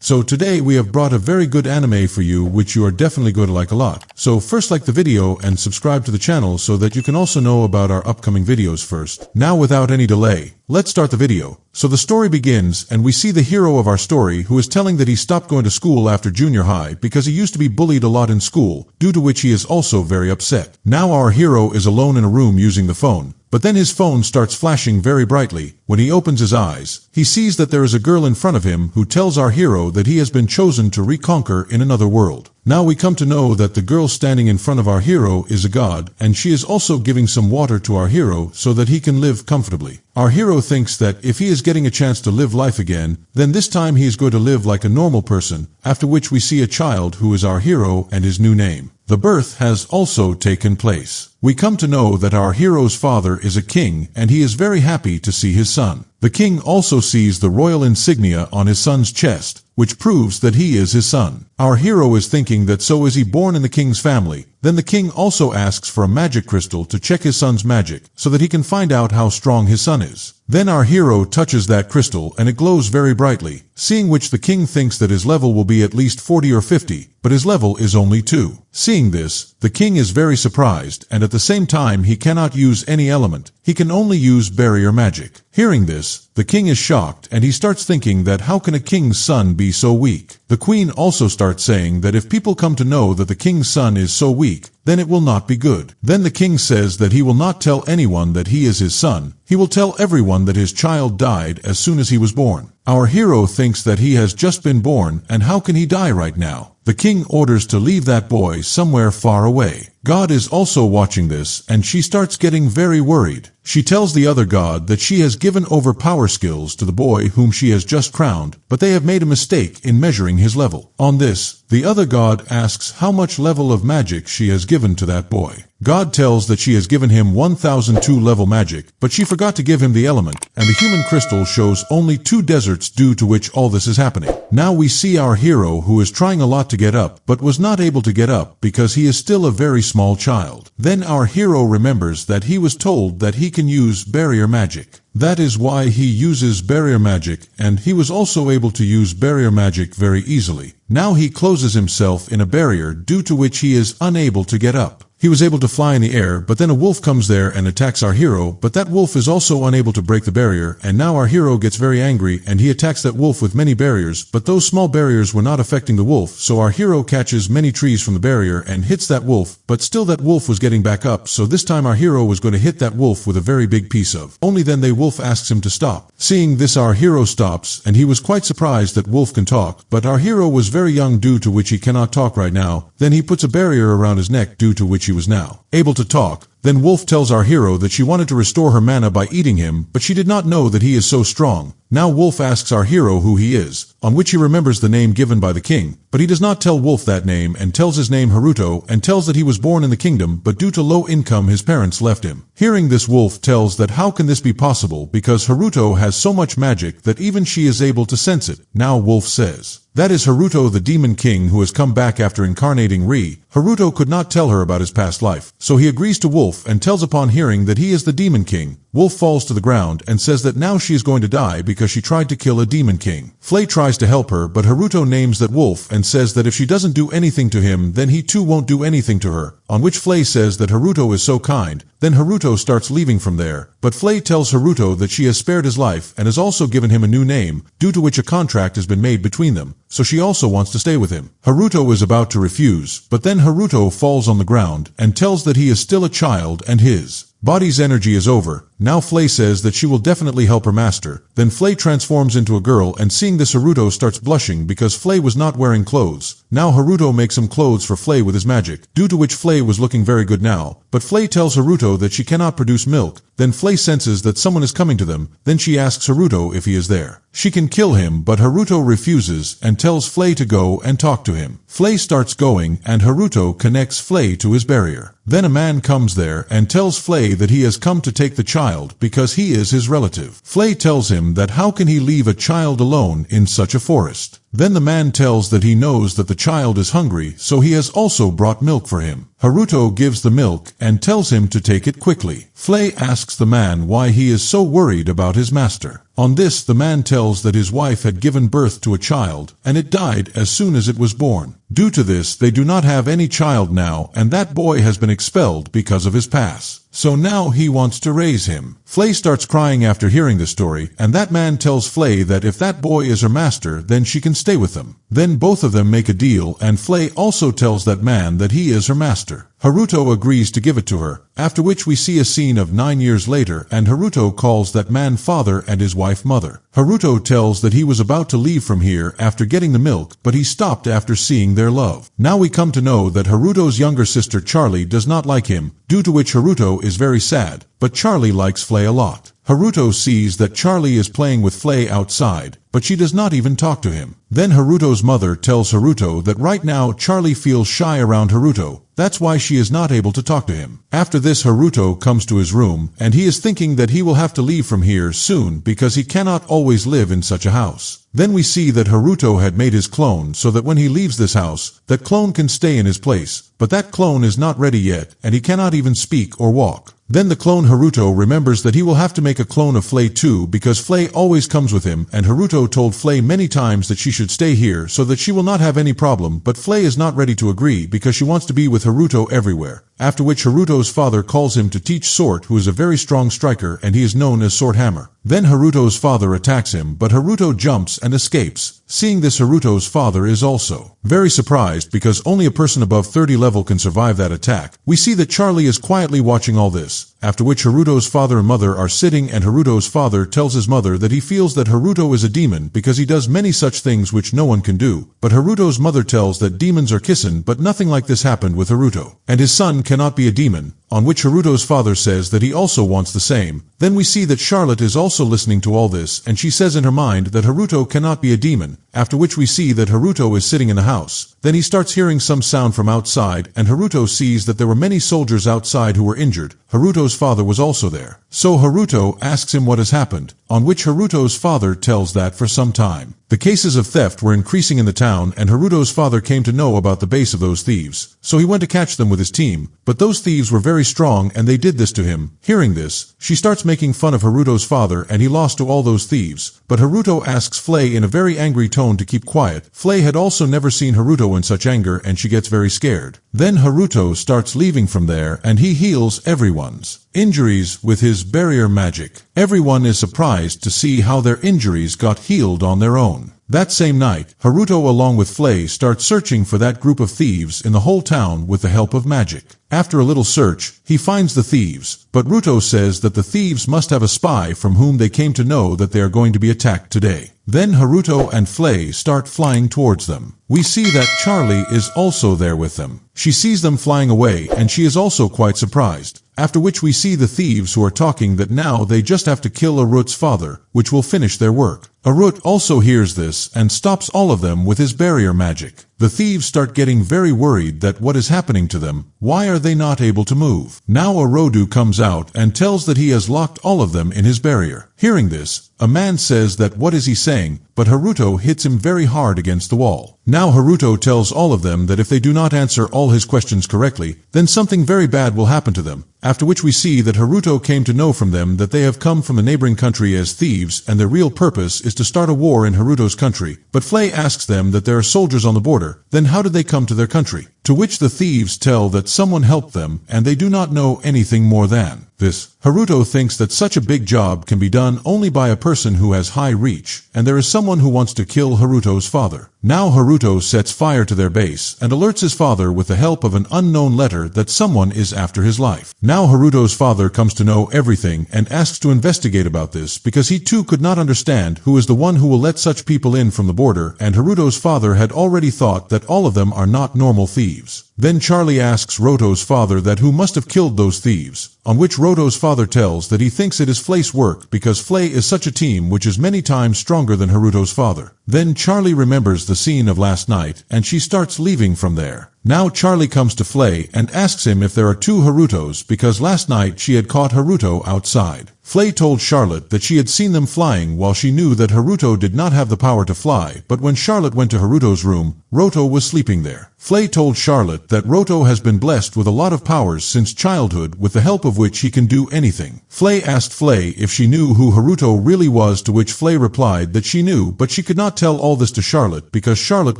So today we have brought a very good anime for you which you are definitely going to like a lot. So first like the video and subscribe to the channel so that you can also know about our upcoming videos first. Now without any delay, let's start the video. So the story begins and we see the hero of our story who is telling that he stopped going to school after junior high because he used to be bullied a lot in school, due to which he is also very upset. Now our hero is alone in a room using the phone. But then his phone starts flashing very brightly. When he opens his eyes, he sees that there is a girl in front of him who tells our hero that he has been chosen to reconquer in another world. Now we come to know that the girl standing in front of our hero is a god, and she is also giving some water to our hero so that he can live comfortably. Our hero thinks that if he is getting a chance to live life again, then this time he is going to live like a normal person, after which we see a child who is our hero and his new name. The birth has also taken place. We come to know that our hero's father is a king and he is very happy to see his son. The king also sees the royal insignia on his son's chest, which proves that he is his son. Our hero is thinking that so is he born in the king's family. Then the king also asks for a magic crystal to check his son's magic, so that he can find out how strong his son is. Then our hero touches that crystal and it glows very brightly, seeing which the king thinks that his level will be at least 40 or 50, but his level is only 2. Seeing this, the king is very surprised and at the same time he cannot use any element. He can only use barrier magic. Hearing this, the king is shocked and he starts thinking that how can a king's son be so weak? The queen also starts saying that if people come to know that the king's son is so weak, then it will not be good. Then the king says that he will not tell anyone that he is his son. He will tell everyone that his child died as soon as he was born. Our hero thinks that he has just been born and how can he die right now? The king orders to leave that boy somewhere far away. God is also watching this and she starts getting very worried. She tells the other god that she has given over power skills to the boy whom she has just crowned, but they have made a mistake in measuring his level. On this, the other god asks how much level of magic she has given to that boy. God tells that she has given him 1002 level magic, but she forgot to give him the element, and the human crystal shows only 2 deserts due to which all this is happening. Now we see our hero who is trying a lot to get up, but was not able to get up because he is still a very small child. Then our hero remembers that he was told that he can use barrier magic. That is why he uses barrier magic, and he was also able to use barrier magic very easily. Now he closes himself in a barrier due to which he is unable to get up. He was able to fly in the air, but then a wolf comes there and attacks our hero, but that wolf is also unable to break the barrier, and now our hero gets very angry and he attacks that wolf with many barriers, but those small barriers were not affecting the wolf, so our hero catches many trees from the barrier and hits that wolf, but still that wolf was getting back up, so this time our hero was going to hit that wolf with a very big piece of. Only then the wolf asks him to stop. Seeing this our hero stops, and he was quite surprised that wolf can talk, but our hero was very young due to which he cannot talk right now. Then he puts a barrier around his neck due to which he was now able to talk. Then Wolf tells our hero that she wanted to restore her mana by eating him, but she did not know that he is so strong. Now Wolf asks our hero who he is, on which he remembers the name given by the king, but he does not tell Wolf that name and tells his name Haruto and tells that he was born in the kingdom, but due to low income his parents left him. Hearing this, Wolf tells that how can this be possible because Haruto has so much magic that even she is able to sense it. Now Wolf says that is Haruto the demon king who has come back after incarnating Ri. Haruto could not tell her about his past life, so he agrees to Wolf and tells upon hearing that he is the demon king. Wolf falls to the ground and says that now she is going to die because she tried to kill a demon king. Flay tries to help her, but Haruto names that wolf and says that if she doesn't do anything to him then he too won't do anything to her, on which Flay says that Haruto is so kind. Then Haruto starts leaving from there, but Flay tells Haruto that she has spared his life and has also given him a new name, due to which a contract has been made between them, so she also wants to stay with him. Haruto is about to refuse, but then Haruto falls on the ground and tells that he is still a child and his body's energy is over. Now Flay says that she will definitely help her master. Then Flay transforms into a girl, and seeing this Haruto starts blushing because Flay was not wearing clothes. Now Haruto makes some clothes for Flay with his magic, due to which Flay was looking very good now. But Flay tells Haruto that she cannot produce milk. Then Flay senses that someone is coming to them. Then she asks Haruto if he is there. She can kill him, but Haruto refuses and tells Flay to go and talk to him. Flay starts going and Haruto connects Flay to his barrier. Then a man comes there and tells Flay that he has come to take the child because he is his relative. Flay tells him that how can he leave a child alone in such a forest. Then the man tells that he knows that the child is hungry, so he has also brought milk for him. Haruto gives the milk and tells him to take it quickly. Flay asks the man why he is so worried about his master. On this, the man tells that his wife had given birth to a child, and it died as soon as it was born. Due to this, they do not have any child now, and that boy has been expelled because of his past. So now he wants to raise him. Flay starts crying after hearing the story, and that man tells Flay that if that boy is her master, then she can stay with him. Then both of them make a deal, and Flay also tells that man that he is her master. Haruto agrees to give it to her, after which we see a scene of 9 years later, and Haruto calls that man father and his wife mother. Haruto tells that he was about to leave from here after getting the milk, but he stopped after seeing their love. Now we come to know that Haruto's younger sister Charlie does not like him, due to which Haruto is very sad, but Charlie likes Flay a lot. Haruto sees that Charlie is playing with Flay outside, but she does not even talk to him. Then Haruto's mother tells Haruto that right now Charlie feels shy around Haruto, that's why she is not able to talk to him. After this, Haruto comes to his room, and he is thinking that he will have to leave from here soon because he cannot always live in such a house. Then we see that Haruto had made his clone so that when he leaves this house, that clone can stay in his place, but that clone is not ready yet, and he cannot even speak or walk. Then the clone Haruto remembers that he will have to make a clone of Flay too because Flay always comes with him, and Haruto told Flay many times that she should stay here so that she will not have any problem, but Flay is not ready to agree because she wants to be with Haruto everywhere. After which Haruto's father calls him to teach Sword, who is a very strong striker and he is known as Sword Hammer. Then Haruto's father attacks him, but Haruto jumps and escapes. Seeing this, Haruto's father is also very surprised because only a person above 30 level can survive that attack. We see that Charlie is quietly watching all this, after which Haruto's father and mother are sitting, and Haruto's father tells his mother that he feels that Haruto is a demon because he does many such things which no one can do, but Haruto's mother tells that demons are kissin', but nothing like this happened with Haruto, and his son cannot be a demon, on which Haruto's father says that he also wants the same. Then we see that Charlotte is also listening to all this, and she says in her mind that Haruto cannot be a demon, after which we see that Haruto is sitting in the house. Then he starts hearing some sound from outside, and Haruto sees that there were many soldiers outside who were injured. Haruto's father was also there. So Haruto asks him what has happened, on which Haruto's father tells that for some time the cases of theft were increasing in the town, and Haruto's father came to know about the base of those thieves. So he went to catch them with his team, but those thieves were very strong and they did this to him. Hearing this, she starts making fun of Haruto's father, and he lost to all those thieves. But Haruto asks Flay in a very angry tone to keep quiet. Flay had also never seen Haruto in such anger, and she gets very scared. Then Haruto starts leaving from there, and he heals everyone's injuries with his barrier magic. Everyone is surprised to see how their injuries got healed on their own. That same night, Haruto along with Flay start searching for that group of thieves in the whole town with the help of magic. After a little search, he finds the thieves, but Haruto says that the thieves must have a spy from whom they came to know that they are going to be attacked today. Then Haruto and Flay start flying towards them. We see that Charlie is also there with them. She sees them flying away, and she is also quite surprised. After which we see the thieves who are talking that now they just have to kill Arut's father, which will finish their work. Arut also hears this and stops all of them with his barrier magic. The thieves start getting very worried that what is happening to them, why are they not able to move? Now Orodu comes out and tells that he has locked all of them in his barrier. Hearing this, a man says that what is he saying, but Haruto hits him very hard against the wall. Now Haruto tells all of them that if they do not answer all his questions correctly, then something very bad will happen to them. After which we see that Haruto came to know from them that they have come from a neighboring country as thieves, and their real purpose is to start a war in Haruto's country. But Flay asks them that there are soldiers on the border. Then how did they come to their country? To which the thieves tell that someone helped them, and they do not know anything more than this. Haruto thinks that such a big job can be done only by a person who has high reach, and there is someone who wants to kill Haruto's father. Now Haruto sets fire to their base and alerts his father with the help of an unknown letter that someone is after his life. Now Haruto's father comes to know everything and asks to investigate about this because he too could not understand who is the one who will let such people in from the border, and Haruto's father had already thought that all of them are not normal thieves. Then Charlie asks Roto's father that who must have killed those thieves, on which Roto's father tells that he thinks it is Flay's work because Flay is such a team which is many times stronger than Haruto's father. Then Charlie remembers the scene of last night, and she starts leaving from there. Now Charlie comes to Flay and asks him if there are two Harutos because last night she had caught Haruto outside. Flay told Charlotte that she had seen them flying while she knew that Haruto did not have the power to fly, but when Charlotte went to Haruto's room, Roto was sleeping there. Flay told Charlotte that Roto has been blessed with a lot of powers since childhood with the help of which he can do anything. Flay asked Flay if she knew who Haruto really was, to which Flay replied that she knew, but she could not tell all this to Charlotte because Charlotte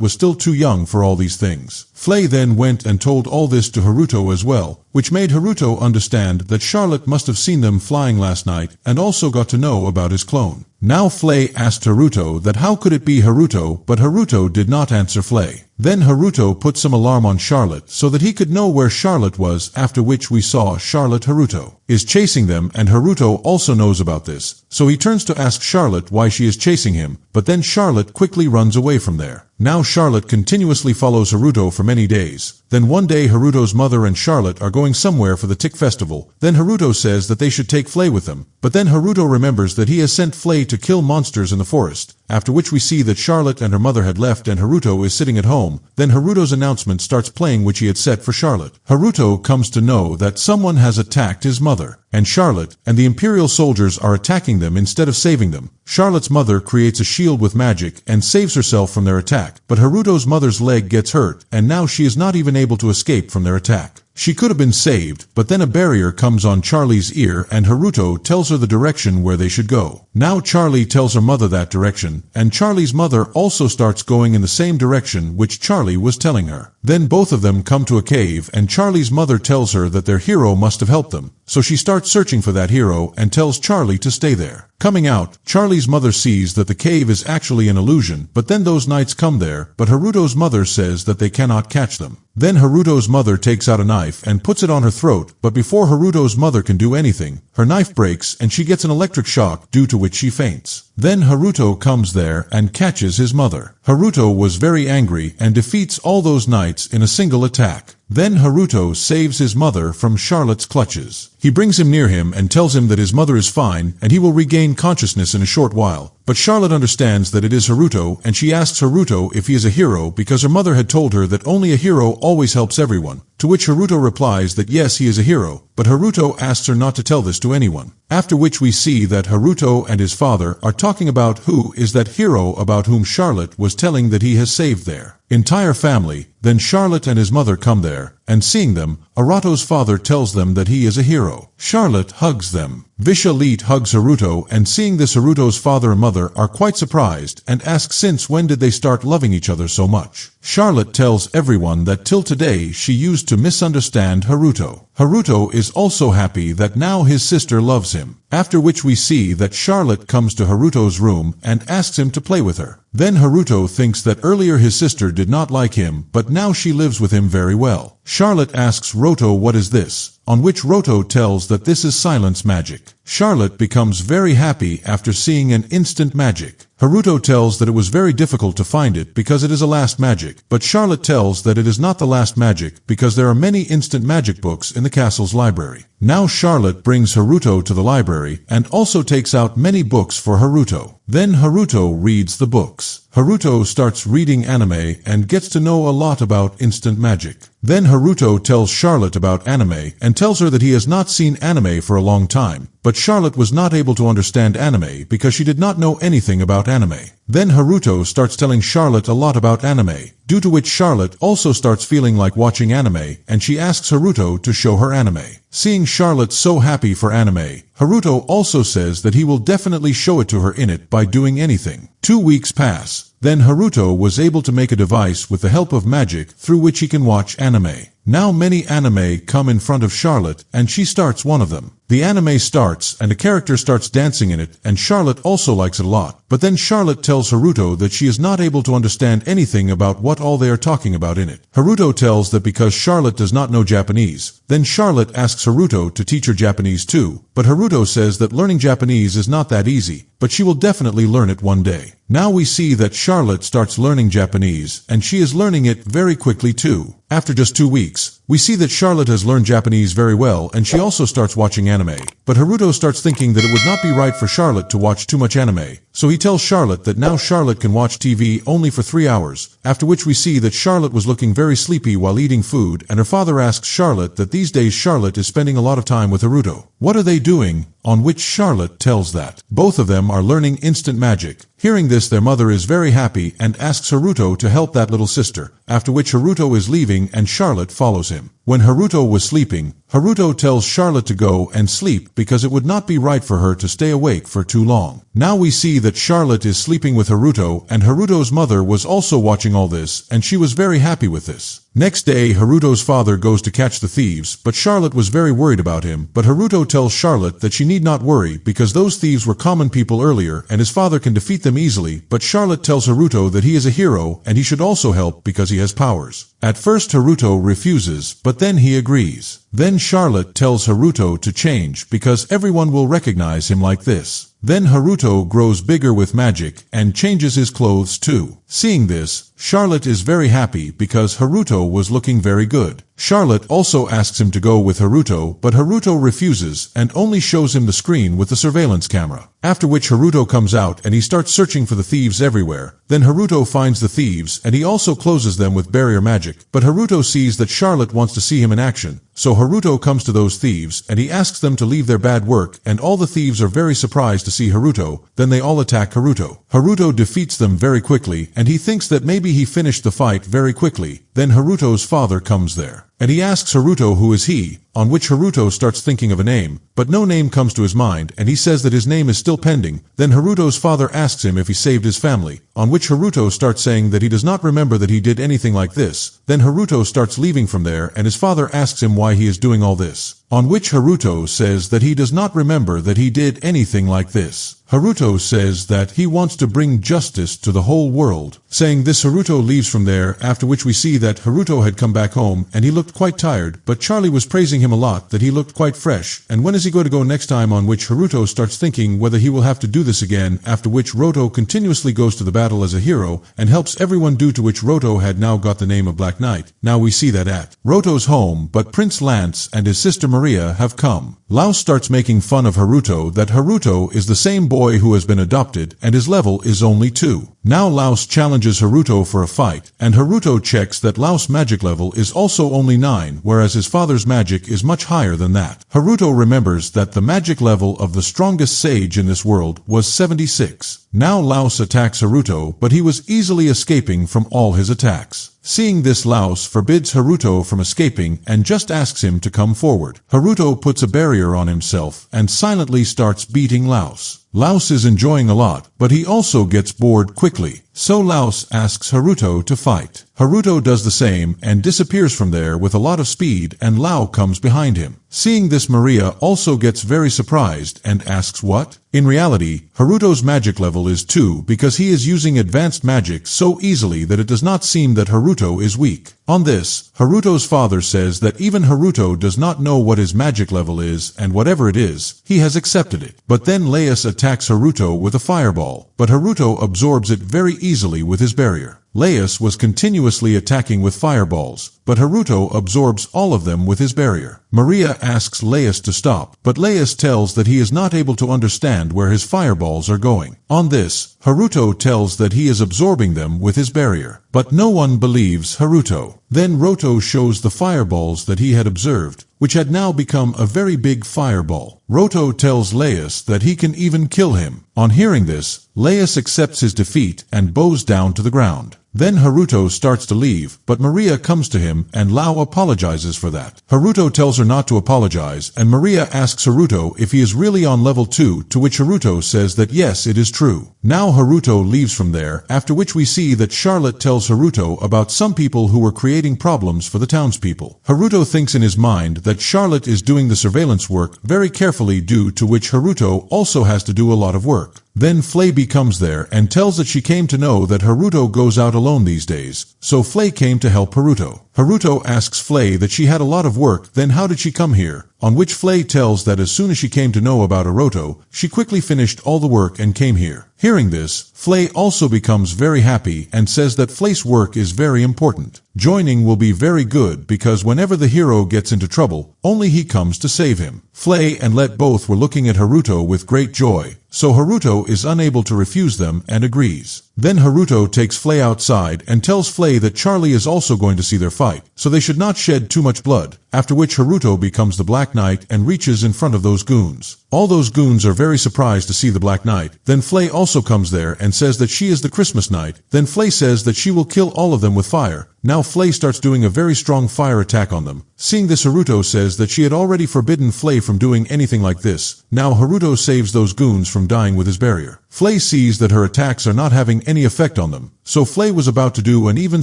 was still too young for all these things. Flay then went and told all this to Haruto as well, which made Haruto understand that Charlotte must have seen them flying last night and also got to know about his clone. Now Flay asked Haruto that how could it be Haruto, but Haruto did not answer Flay. Then Haruto put some alarm on Charlotte so that he could know where Charlotte was, after which we saw Charlotte Haruto is chasing them, and Haruto also knows about this, so he turns to ask Charlotte why she is chasing him, but then Charlotte quickly runs away from there. Now Charlotte continuously follows Haruto for many days. Then one day Haruto's mother and Charlotte are going somewhere for the Tick Festival. Then Haruto says that they should take Flay with them, but then Haruto remembers that he has sent Flay to kill monsters in the forest, after which we see that Charlotte and her mother had left and Haruto is sitting at home. Then Haruto's announcement starts playing, which he had set for Charlotte. Haruto comes to know that someone has attacked his mother and Charlotte, and the Imperial soldiers are attacking them instead of saving them. Charlotte's mother creates a shield with magic and saves herself from their attack, but Haruto's mother's leg gets hurt, and now she is not even able to escape from their attack. She could have been saved, but then a barrier comes on Charlie's ear and Haruto tells her the direction where they should go. Now Charlie tells her mother that direction, and Charlie's mother also starts going in the same direction which Charlie was telling her. Then both of them come to a cave, and Charlie's mother tells her that their hero must have helped them, so she starts searching for that hero and tells Charlie to stay there. Coming out, Charlie's mother sees that the cave is actually an illusion, but then those knights come there, but Haruto's mother says that they cannot catch them. Then Haruto's mother takes out a knife and puts it on her throat, but before Haruto's mother can do anything, her knife breaks and she gets an electric shock, due to which she faints. Then Haruto comes there and catches his mother. Haruto was very angry and defeats all those knights in a single attack. Then Haruto saves his mother from Charlotte's clutches. He brings him near him and tells him that his mother is fine and he will regain consciousness in a short while. But Charlotte understands that it is Haruto, and she asks Haruto if he is a hero because her mother had told her that only a hero always helps everyone, to which Haruto replies that yes, he is a hero, but Haruto asks her not to tell this to anyone. After which we see that Haruto and his father are talking about who is that hero about whom Charlotte was telling that he has saved their entire family. Then Charlotte and his mother come there, and seeing them, Arato's father tells them that he is a hero. Charlotte hugs them. Vishalit hugs Haruto, and seeing this Haruto's father and mother are quite surprised and ask since when did they start loving each other so much. Charlotte tells everyone that till today she used to misunderstand Haruto. Haruto is also happy that now his sister loves him. After which we see that Charlotte comes to Haruto's room and asks him to play with her. Then Haruto thinks that earlier his sister did not like him, but now she lives with him very well. Charlotte asks Roto what is this, on which Roto tells that this is silence magic. Charlotte becomes very happy after seeing an instant magic. Haruto tells that it was very difficult to find it because it is a last magic, but Charlotte tells that it is not the last magic because there are many instant magic books in the castle's library. Now Charlotte brings Haruto to the library and also takes out many books for Haruto. Then Haruto reads the books. Haruto starts reading anime and gets to know a lot about instant magic. Then Haruto tells Charlotte about anime and tells her that he has not seen anime for a long time, but Charlotte was not able to understand anime because she did not know anything about anime. Then Haruto starts telling Charlotte a lot about anime, due to which Charlotte also starts feeling like watching anime, and she asks Haruto to show her anime. Seeing Charlotte so happy for anime, Haruto also says that he will definitely show it to her in it by doing anything. 2 weeks pass. Then Haruto was able to make a device with the help of magic through which he can watch anime. Now many anime come in front of Charlotte, and she starts one of them. The anime starts, and a character starts dancing in it, and Charlotte also likes it a lot. But then Charlotte tells Haruto that she is not able to understand anything about what all they are talking about in it. Haruto tells that because Charlotte does not know Japanese. Then Charlotte asks Haruto to teach her Japanese too, but Haruto says that learning Japanese is not that easy, but she will definitely learn it one day. Now we see that Charlotte starts learning Japanese, and she is learning it very quickly too. After just 2 weeks, we see that Charlotte has learned Japanese very well, and she also starts watching anime. But Haruto starts thinking that it would not be right for Charlotte to watch too much anime, so he tells Charlotte that now Charlotte can watch TV only for 3 hours, after which we see that Charlotte was looking very sleepy while eating food, and her father asks Charlotte that these days Charlotte is spending a lot of time with Haruto. What are they doing? on which Charlotte tells that both of them are learning instant magic. Hearing this, their mother is very happy and asks Haruto to help that little sister, after which Haruto is leaving and Charlotte follows him. When Haruto was sleeping, Haruto tells Charlotte to go and sleep because it would not be right for her to stay awake for too long. Now we see that Charlotte is sleeping with Haruto, and Haruto's mother was also watching all this, and she was very happy with this. Next day, Haruto's father goes to catch the thieves, but Charlotte was very worried about him, but Haruto tells Charlotte that she need not worry because those thieves were common people earlier and his father can defeat them easily, but Charlotte tells Haruto that he is a hero and he should also help because he has powers. At first Haruto refuses, but then he agrees. Then Charlotte tells Haruto to change because everyone will recognize him like this. Then Haruto grows bigger with magic and changes his clothes too. Seeing this, Charlotte is very happy because Haruto was looking very good. Charlotte also asks him to go with Haruto, but Haruto refuses and only shows him the screen with the surveillance camera. After which Haruto comes out and he starts searching for the thieves everywhere. Then Haruto finds the thieves and he also closes them with barrier magic. But Haruto sees that Charlotte wants to see him in action. So Haruto comes to those thieves and he asks them to leave their bad work, and all the thieves are very surprised to see Haruto. Then they all attack Haruto. Haruto defeats them very quickly and he thinks that maybe he finished the fight very quickly. Then Haruto's father comes there. And he asks Haruto who is he, on which Haruto starts thinking of a name, but no name comes to his mind and he says that his name is still pending. Then Haruto's father asks him if he saved his family, on which Haruto starts saying that he does not remember that he did anything like this. Then Haruto starts leaving from there and his father asks him why he is doing all this, on which Haruto says that he does not remember that he did anything like this. Haruto says that he wants to bring justice to the whole world. Saying this, Haruto leaves from there, after which we see that Haruto had come back home and he looked quite tired, but Charlie was praising him a lot that he looked quite fresh. And when is he going to go next time, on which Haruto starts thinking whether he will have to do this again, after which Roto continuously goes to the battle as a hero and helps everyone, due to which Roto had now got the name of Black Knight. Now we see that at Roto's home, but Prince Lance and his sister Maria have come. Laos starts making fun of Haruto that Haruto is the same boy who has been adopted and his level is only 2. Now Laos challenges Haruto for a fight, and Haruto checks that Laos' magic level is also only 9, whereas his father's magic is much higher than that. Haruto remembers that the magic level of the strongest sage in this world was 76. Now Laos attacks Haruto, but he was easily escaping from all his attacks. Seeing this, Laos forbids Haruto from escaping and just asks him to come forward. Haruto puts a barrier on himself and silently starts beating Laos. Laos is enjoying a lot, but he also gets bored quickly. So Laos asks Haruto to fight. Haruto does the same and disappears from there with a lot of speed, and Lao comes behind him. Seeing this, Maria also gets very surprised and asks what? In reality, Haruto's magic level is 2 because he is using advanced magic so easily that it does not seem that Haruto is weak. On this, Haruto's father says that even Haruto does not know what his magic level is, and whatever it is, he has accepted it. But then Laius attacks Haruto with a fireball, but Haruto absorbs it very easily with his barrier. Laius was continuously attacking with fireballs, but Haruto absorbs all of them with his barrier. Maria asks Laius to stop, but Laius tells that he is not able to understand where his fireballs are going. On this, Haruto tells that he is absorbing them with his barrier, but no one believes Haruto. Then Roto shows the fireballs that he had observed, which had now become a very big fireball. Roto tells Laius that he can even kill him. On hearing this, Laius accepts his defeat and bows down to the ground. Then Haruto starts to leave, but Maria comes to him and Lao apologizes for that. Haruto tells her not to apologize, and Maria asks Haruto if he is really on level 2, to which Haruto says that yes, it is true. Now Haruto leaves from there, after which we see that Charlotte tells Haruto about some people who were creating problems for the townspeople. Haruto thinks in his mind that Charlotte is doing the surveillance work very carefully, due to which Haruto also has to do a lot of work. Then Flay comes there and tells that she came to know that Haruto goes out alone these days, so Flay came to help Haruto. Haruto asks Flay that she had a lot of work, then how did she come here? On which Flay tells that as soon as she came to know about Haruto, she quickly finished all the work and came here. Hearing this, Flay also becomes very happy and says that Flay's work is very important. Joining will be very good because whenever the hero gets into trouble, only he comes to save him. Flay and Let both were looking at Haruto with great joy, so Haruto is unable to refuse them and agrees. Then Haruto takes Flay outside and tells Flay that Charlie is also going to see their fight, so they should not shed too much blood. after which Haruto becomes the Black Knight and reaches in front of those goons. All those goons are very surprised to see the Black Knight. Then Flay also comes there and says that she is the Christmas Knight. Then Flay says that she will kill all of them with fire. Now Flay starts doing a very strong fire attack on them. Seeing this, Haruto says that she had already forbidden Flay from doing anything like this. Now Haruto saves those goons from dying with his barrier. Flay sees that her attacks are not having any effect on them, so Flay was about to do an even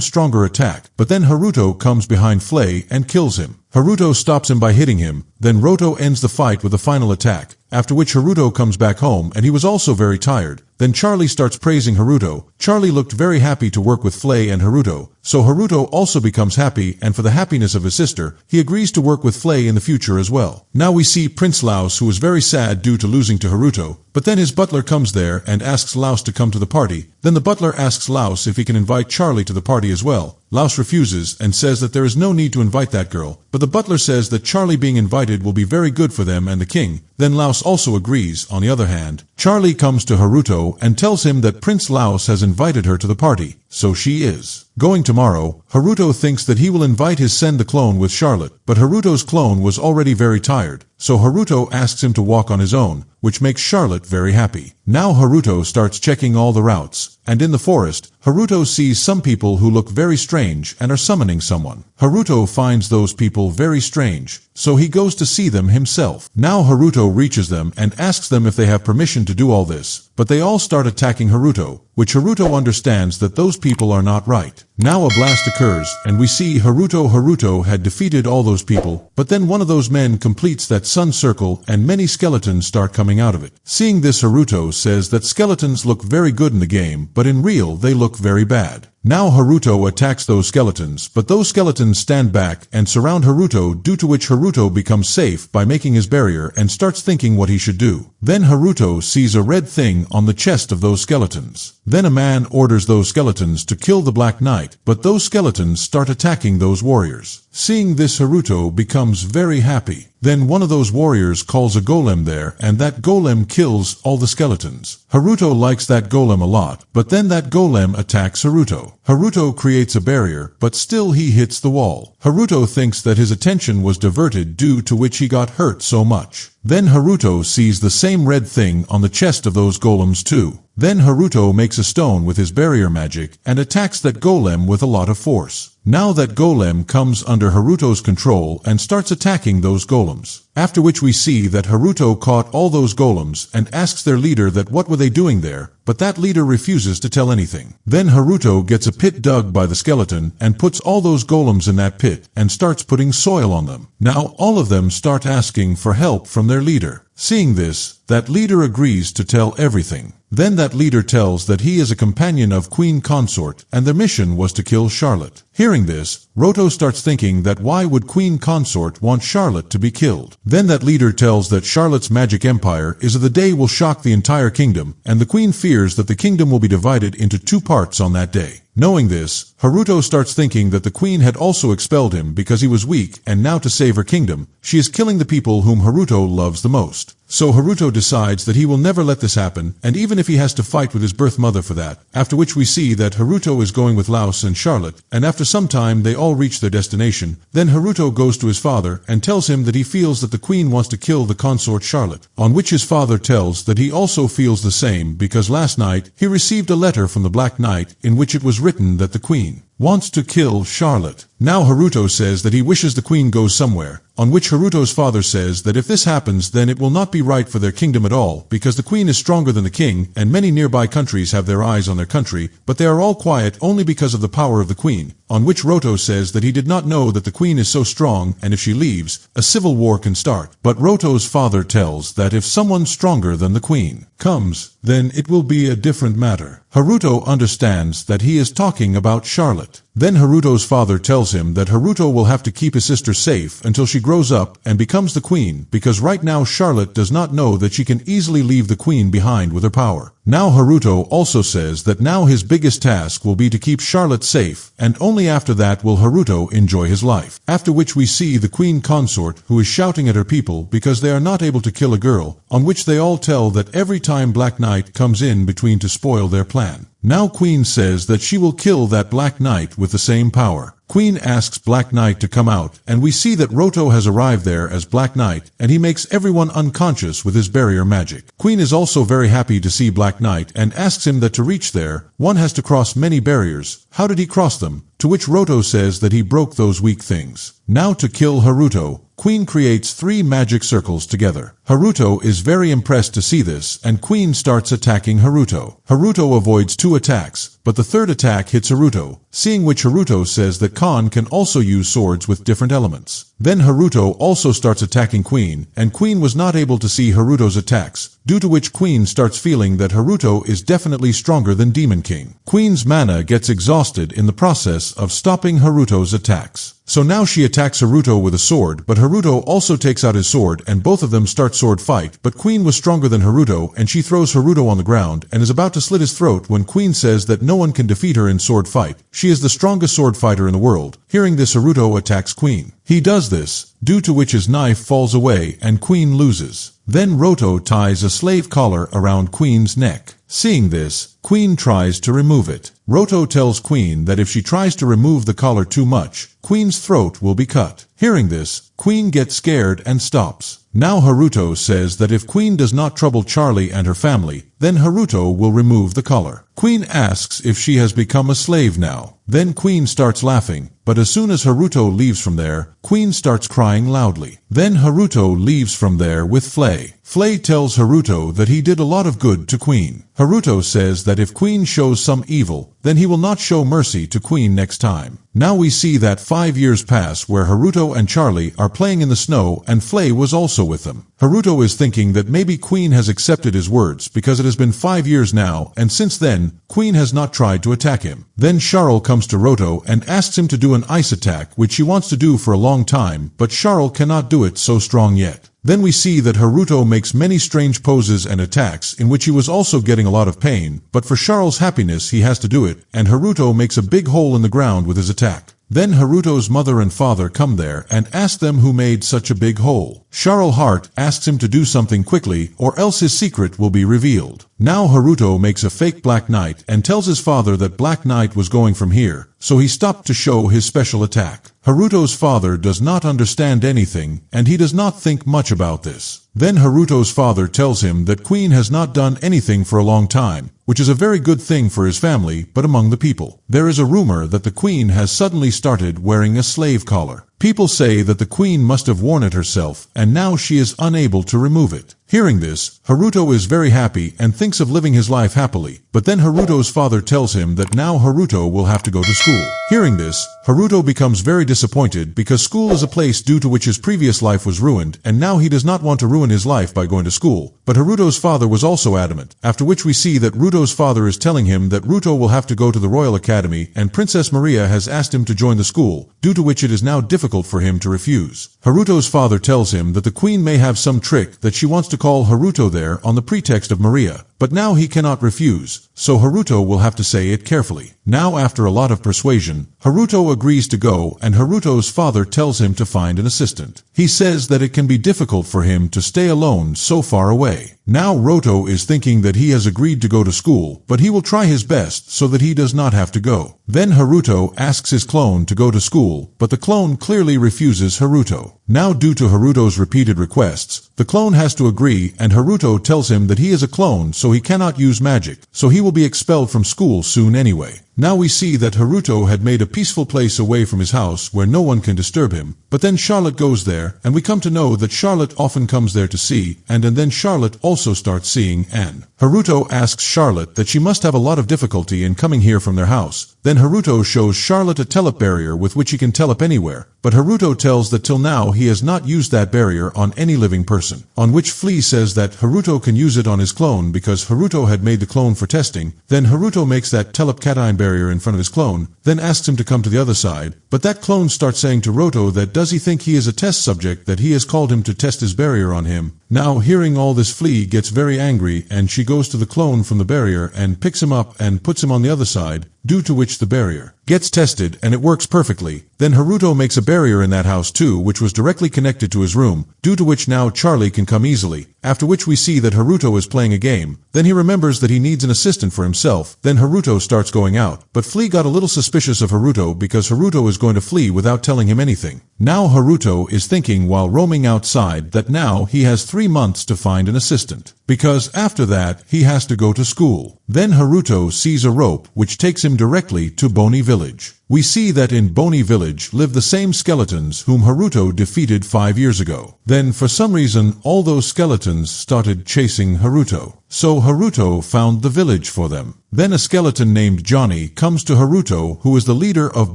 stronger attack, but then Haruto comes behind Flay and kills him. Haruto stops him by hitting him, then Roto ends the fight with a final attack, after which Haruto comes back home and he was also very tired. Then Charlie starts praising Haruto. Charlie looked very happy to work with Flay and Haruto, so Haruto also becomes happy, and for the happiness of his sister, he agrees to work with Flay in the future as well. Now we see Prince Laos, who is very sad due to losing to Haruto, but then his butler comes there and asks Laos to come to the party. Then the butler asks Laos if he can invite Charlie to the party as well. Laos refuses and says that there is no need to invite that girl, but the butler says that Charlie being invited will be very good for them and the king. Then Laos also agrees. On the other hand, Charlie comes to Haruto and tells him that Prince Laos has invited her to the party, so she is going tomorrow. Haruto thinks that he will invite his Sen the clone with Charlotte, but Haruto's clone was already very tired, so Haruto asks him to walk on his own, which makes Charlotte very happy. Now Haruto starts checking all the routes, and in the forest, Haruto sees some people who look very strange and are summoning someone. Haruto finds those people very strange, so he goes to see them himself. Now Haruto reaches them and asks them if they have permission to do all this, but they all start attacking Haruto, which Haruto understands that those people are not right. Now a blast occurs, and we see Haruto had defeated all those people, but then one of those men completes that sun circle and many skeletons start coming out of it. Seeing this, Haruto says that skeletons look very good in the game, but in real they look very bad. Now Haruto attacks those skeletons, but those skeletons stand back and surround Haruto, due to which Haruto becomes safe by making his barrier and starts thinking what he should do. Then Haruto sees a red thing on the chest of those skeletons. Then a man orders those skeletons to kill the Black Knight, but those skeletons start attacking those warriors. Seeing this, Haruto becomes very happy. Then one of those warriors calls a golem there, and that golem kills all the skeletons. Haruto likes that golem a lot, but then that golem attacks Haruto. Haruto creates a barrier, but still he hits the wall. Haruto thinks that his attention was diverted, due to which he got hurt so much. Then Haruto sees the same red thing on the chest of those golems too. Then Haruto makes a stone with his barrier magic and attacks that golem with a lot of force. Now that golem comes under Haruto's control and starts attacking those golems. After which we see that Haruto caught all those golems and asks their leader that what were they doing there, but that leader refuses to tell anything. Then Haruto gets a pit dug by the skeleton and puts all those golems in that pit and starts putting soil on them. Now all of them start asking for help from their leader. Seeing this, that leader agrees to tell everything. Then that leader tells that he is a companion of Queen Consort and their mission was to kill Charlotte. Hearing this, Roto starts thinking that why would Queen Consort want Charlotte to be killed? Then that leader tells that Charlotte's magic empire is of the day will shock the entire kingdom, and the queen fears that the kingdom will be divided into two parts on that day. Knowing this, Haruto starts thinking that the queen had also expelled him because he was weak, and now to save her kingdom, she is killing the people whom Haruto loves the most. So Haruto decides that he will never let this happen, and even if he has to fight with his birth mother for that, after which we see that Haruto is going with Laos and Charlotte, and after some time they all reach their destination. Then Haruto goes to his father and tells him that he feels that the queen wants to kill the consort Charlotte, on which his father tells that he also feels the same because last night he received a letter from the Black Knight in which it was written that the queen wants to kill Charlotte. Now Haruto says that he wishes the queen goes somewhere, on which Haruto's father says that if this happens then it will not be right for their kingdom at all, because the queen is stronger than the king, and many nearby countries have their eyes on their country, but they are all quiet only because of the power of the queen, on which Roto says that he did not know that the queen is so strong, and if she leaves, a civil war can start. But Roto's father tells that if someone stronger than the queen comes, then it will be a different matter. Haruto understands that he is talking about Charlotte. Then Haruto's father tells him that Haruto will have to keep his sister safe until she grows up and becomes the queen, because right now Charlotte does not know that she can easily leave the queen behind with her power. Now Haruto also says that now his biggest task will be to keep Charlotte safe, and only after that will Haruto enjoy his life. After which we see the queen consort who is shouting at her people because they are not able to kill a girl, on which they all tell that every time Black Knight comes in between to spoil their plan. Now Queen says that she will kill that Black Knight with the same power. Queen asks Black Knight to come out, and we see that Roto has arrived there as Black Knight, and he makes everyone unconscious with his barrier magic. Queen is also very happy to see Black Knight and asks him that to reach there, one has to cross many barriers. How did he cross them? To which Roto says that he broke those weak things. Now to kill Haruto, Queen creates 3 magic circles together. Haruto is very impressed to see this, and Queen starts attacking Haruto. Haruto avoids 2 attacks, but the 3rd attack hits Haruto, seeing which Haruto says that Kon can also use swords with different elements. Then Haruto also starts attacking Queen, and Queen was not able to see Haruto's attacks, due to which Queen starts feeling that Haruto is definitely stronger than Demon King. Queen's mana gets exhausted in the process of stopping Haruto's attacks. So now she attacks Haruto with a sword, but Haruto also takes out his sword and both of them start sword fight, but Queen was stronger than Haruto and she throws Haruto on the ground and is about to slit his throat when Queen says that no one can defeat her in sword fight. She is the strongest sword fighter in the world. Hearing this, Haruto attacks Queen. He does this, due to which his knife falls away and Queen loses. Then Roto ties a slave collar around Queen's neck. Seeing this, Queen tries to remove it. Roto tells Queen that if she tries to remove the collar too much, Queen's throat will be cut. Hearing this, Queen gets scared and stops. Now Haruto says that if Queen does not trouble Charlie and her family, then Haruto will remove the collar. Queen asks if she has become a slave now. Then Queen starts laughing, but as soon as Haruto leaves from there, Queen starts crying loudly. Then Haruto leaves from there with Flay. Flay tells Haruto that he did a lot of good to Queen. Haruto says that if Queen shows some evil, then he will not show mercy to Queen next time. Now we see that 5 years pass where Haruto and Charlie are playing in the snow and Flay was also with them. Haruto is thinking that maybe Queen has accepted his words because it has been 5 years now, and since then, Queen has not tried to attack him. Then Charles comes to Roto and asks him to do an ice attack, which she wants to do for a long time, but Charles cannot do it so strong yet. Then we see that Haruto makes many strange poses and attacks in which he was also getting a lot of pain, but for Charles' happiness he has to do it, and Haruto makes a big hole in the ground with his attack. Then Haruto's mother and father come there and ask them who made such a big hole. Charles' heart asks him to do something quickly or else his secret will be revealed. Now Haruto makes a fake Black Knight and tells his father that Black Knight was going from here, so he stopped to show his special attack. Haruto's father does not understand anything, and he does not think much about this. Then Haruto's father tells him that Queen has not done anything for a long time, which is a very good thing for his family, but among the people, there is a rumor that the Queen has suddenly started wearing a slave collar. People say that the Queen must have worn it herself, and now she is unable to remove it. Hearing this, Haruto is very happy and thinks of living his life happily, but then Haruto's father tells him that now Haruto will have to go to school. Hearing this, Haruto becomes very disappointed because school is a place due to which his previous life was ruined, and now he does not want to ruin his life by going to school. But Haruto's father was also adamant, after which we see that Ruto's father is telling him that Ruto will have to go to the Royal Academy and Princess Maria has asked him to join the school, due to which it is now difficult for him to refuse. Haruto's father tells him that the Queen may have some trick that she wants to call Haruto there on the pretext of Maria, but now he cannot refuse, so Haruto will have to say it carefully. Now after a lot of persuasion, Haruto agrees to go and Haruto's father tells him to find an assistant. He says that it can be difficult for him to stay alone so far away. Now Roto is thinking that he has agreed to go to school, but he will try his best so that he does not have to go. Then Haruto asks his clone to go to school, but the clone clearly refuses Haruto. Now due to Haruto's repeated requests, the clone has to agree and Haruto tells him that he is a clone so he cannot use magic, so he will be expelled from school soon anyway. Now we see that Haruto had made a peaceful place away from his house where no one can disturb him, but then Charlotte goes there, and we come to know that Charlotte often comes there to see, and then Charlotte also starts seeing Anne. Haruto asks Charlotte that she must have a lot of difficulty in coming here from their house. Then Haruto shows Charlotte a telep barrier with which he can telep anywhere, but Haruto tells that till now he has not used that barrier on any living person, on which Flea says that Haruto can use it on his clone because Haruto had made the clone for testing. Then Haruto makes that telepcatine barrier in front of his clone, then asks him to come to the other side, but that clone starts saying to Roto that does he think he is a test subject that he has called him to test his barrier on him. Now hearing all this, Flea gets very angry and she goes to the clone from the barrier and picks him up and puts him on the other side, due to which the barrier gets tested, and it works perfectly. Then Haruto makes a barrier in that house too, which was directly connected to his room, due to which now Charlie can come easily. After which we see that Haruto is playing a game. Then he remembers that he needs an assistant for himself. Then Haruto starts going out. But Flea got a little suspicious of Haruto because Haruto is going to flee without telling him anything. Now Haruto is thinking while roaming outside that now he has 3 months to find an assistant, because after that he has to go to school. Then Haruto sees a rope which takes him directly to Bony Village. We see that in Bony Village live the same skeletons whom Haruto defeated 5 years ago. Then for some reason all those skeletons started chasing Haruto. So Haruto found the village for them. Then a skeleton named Johnny comes to Haruto, who is the leader of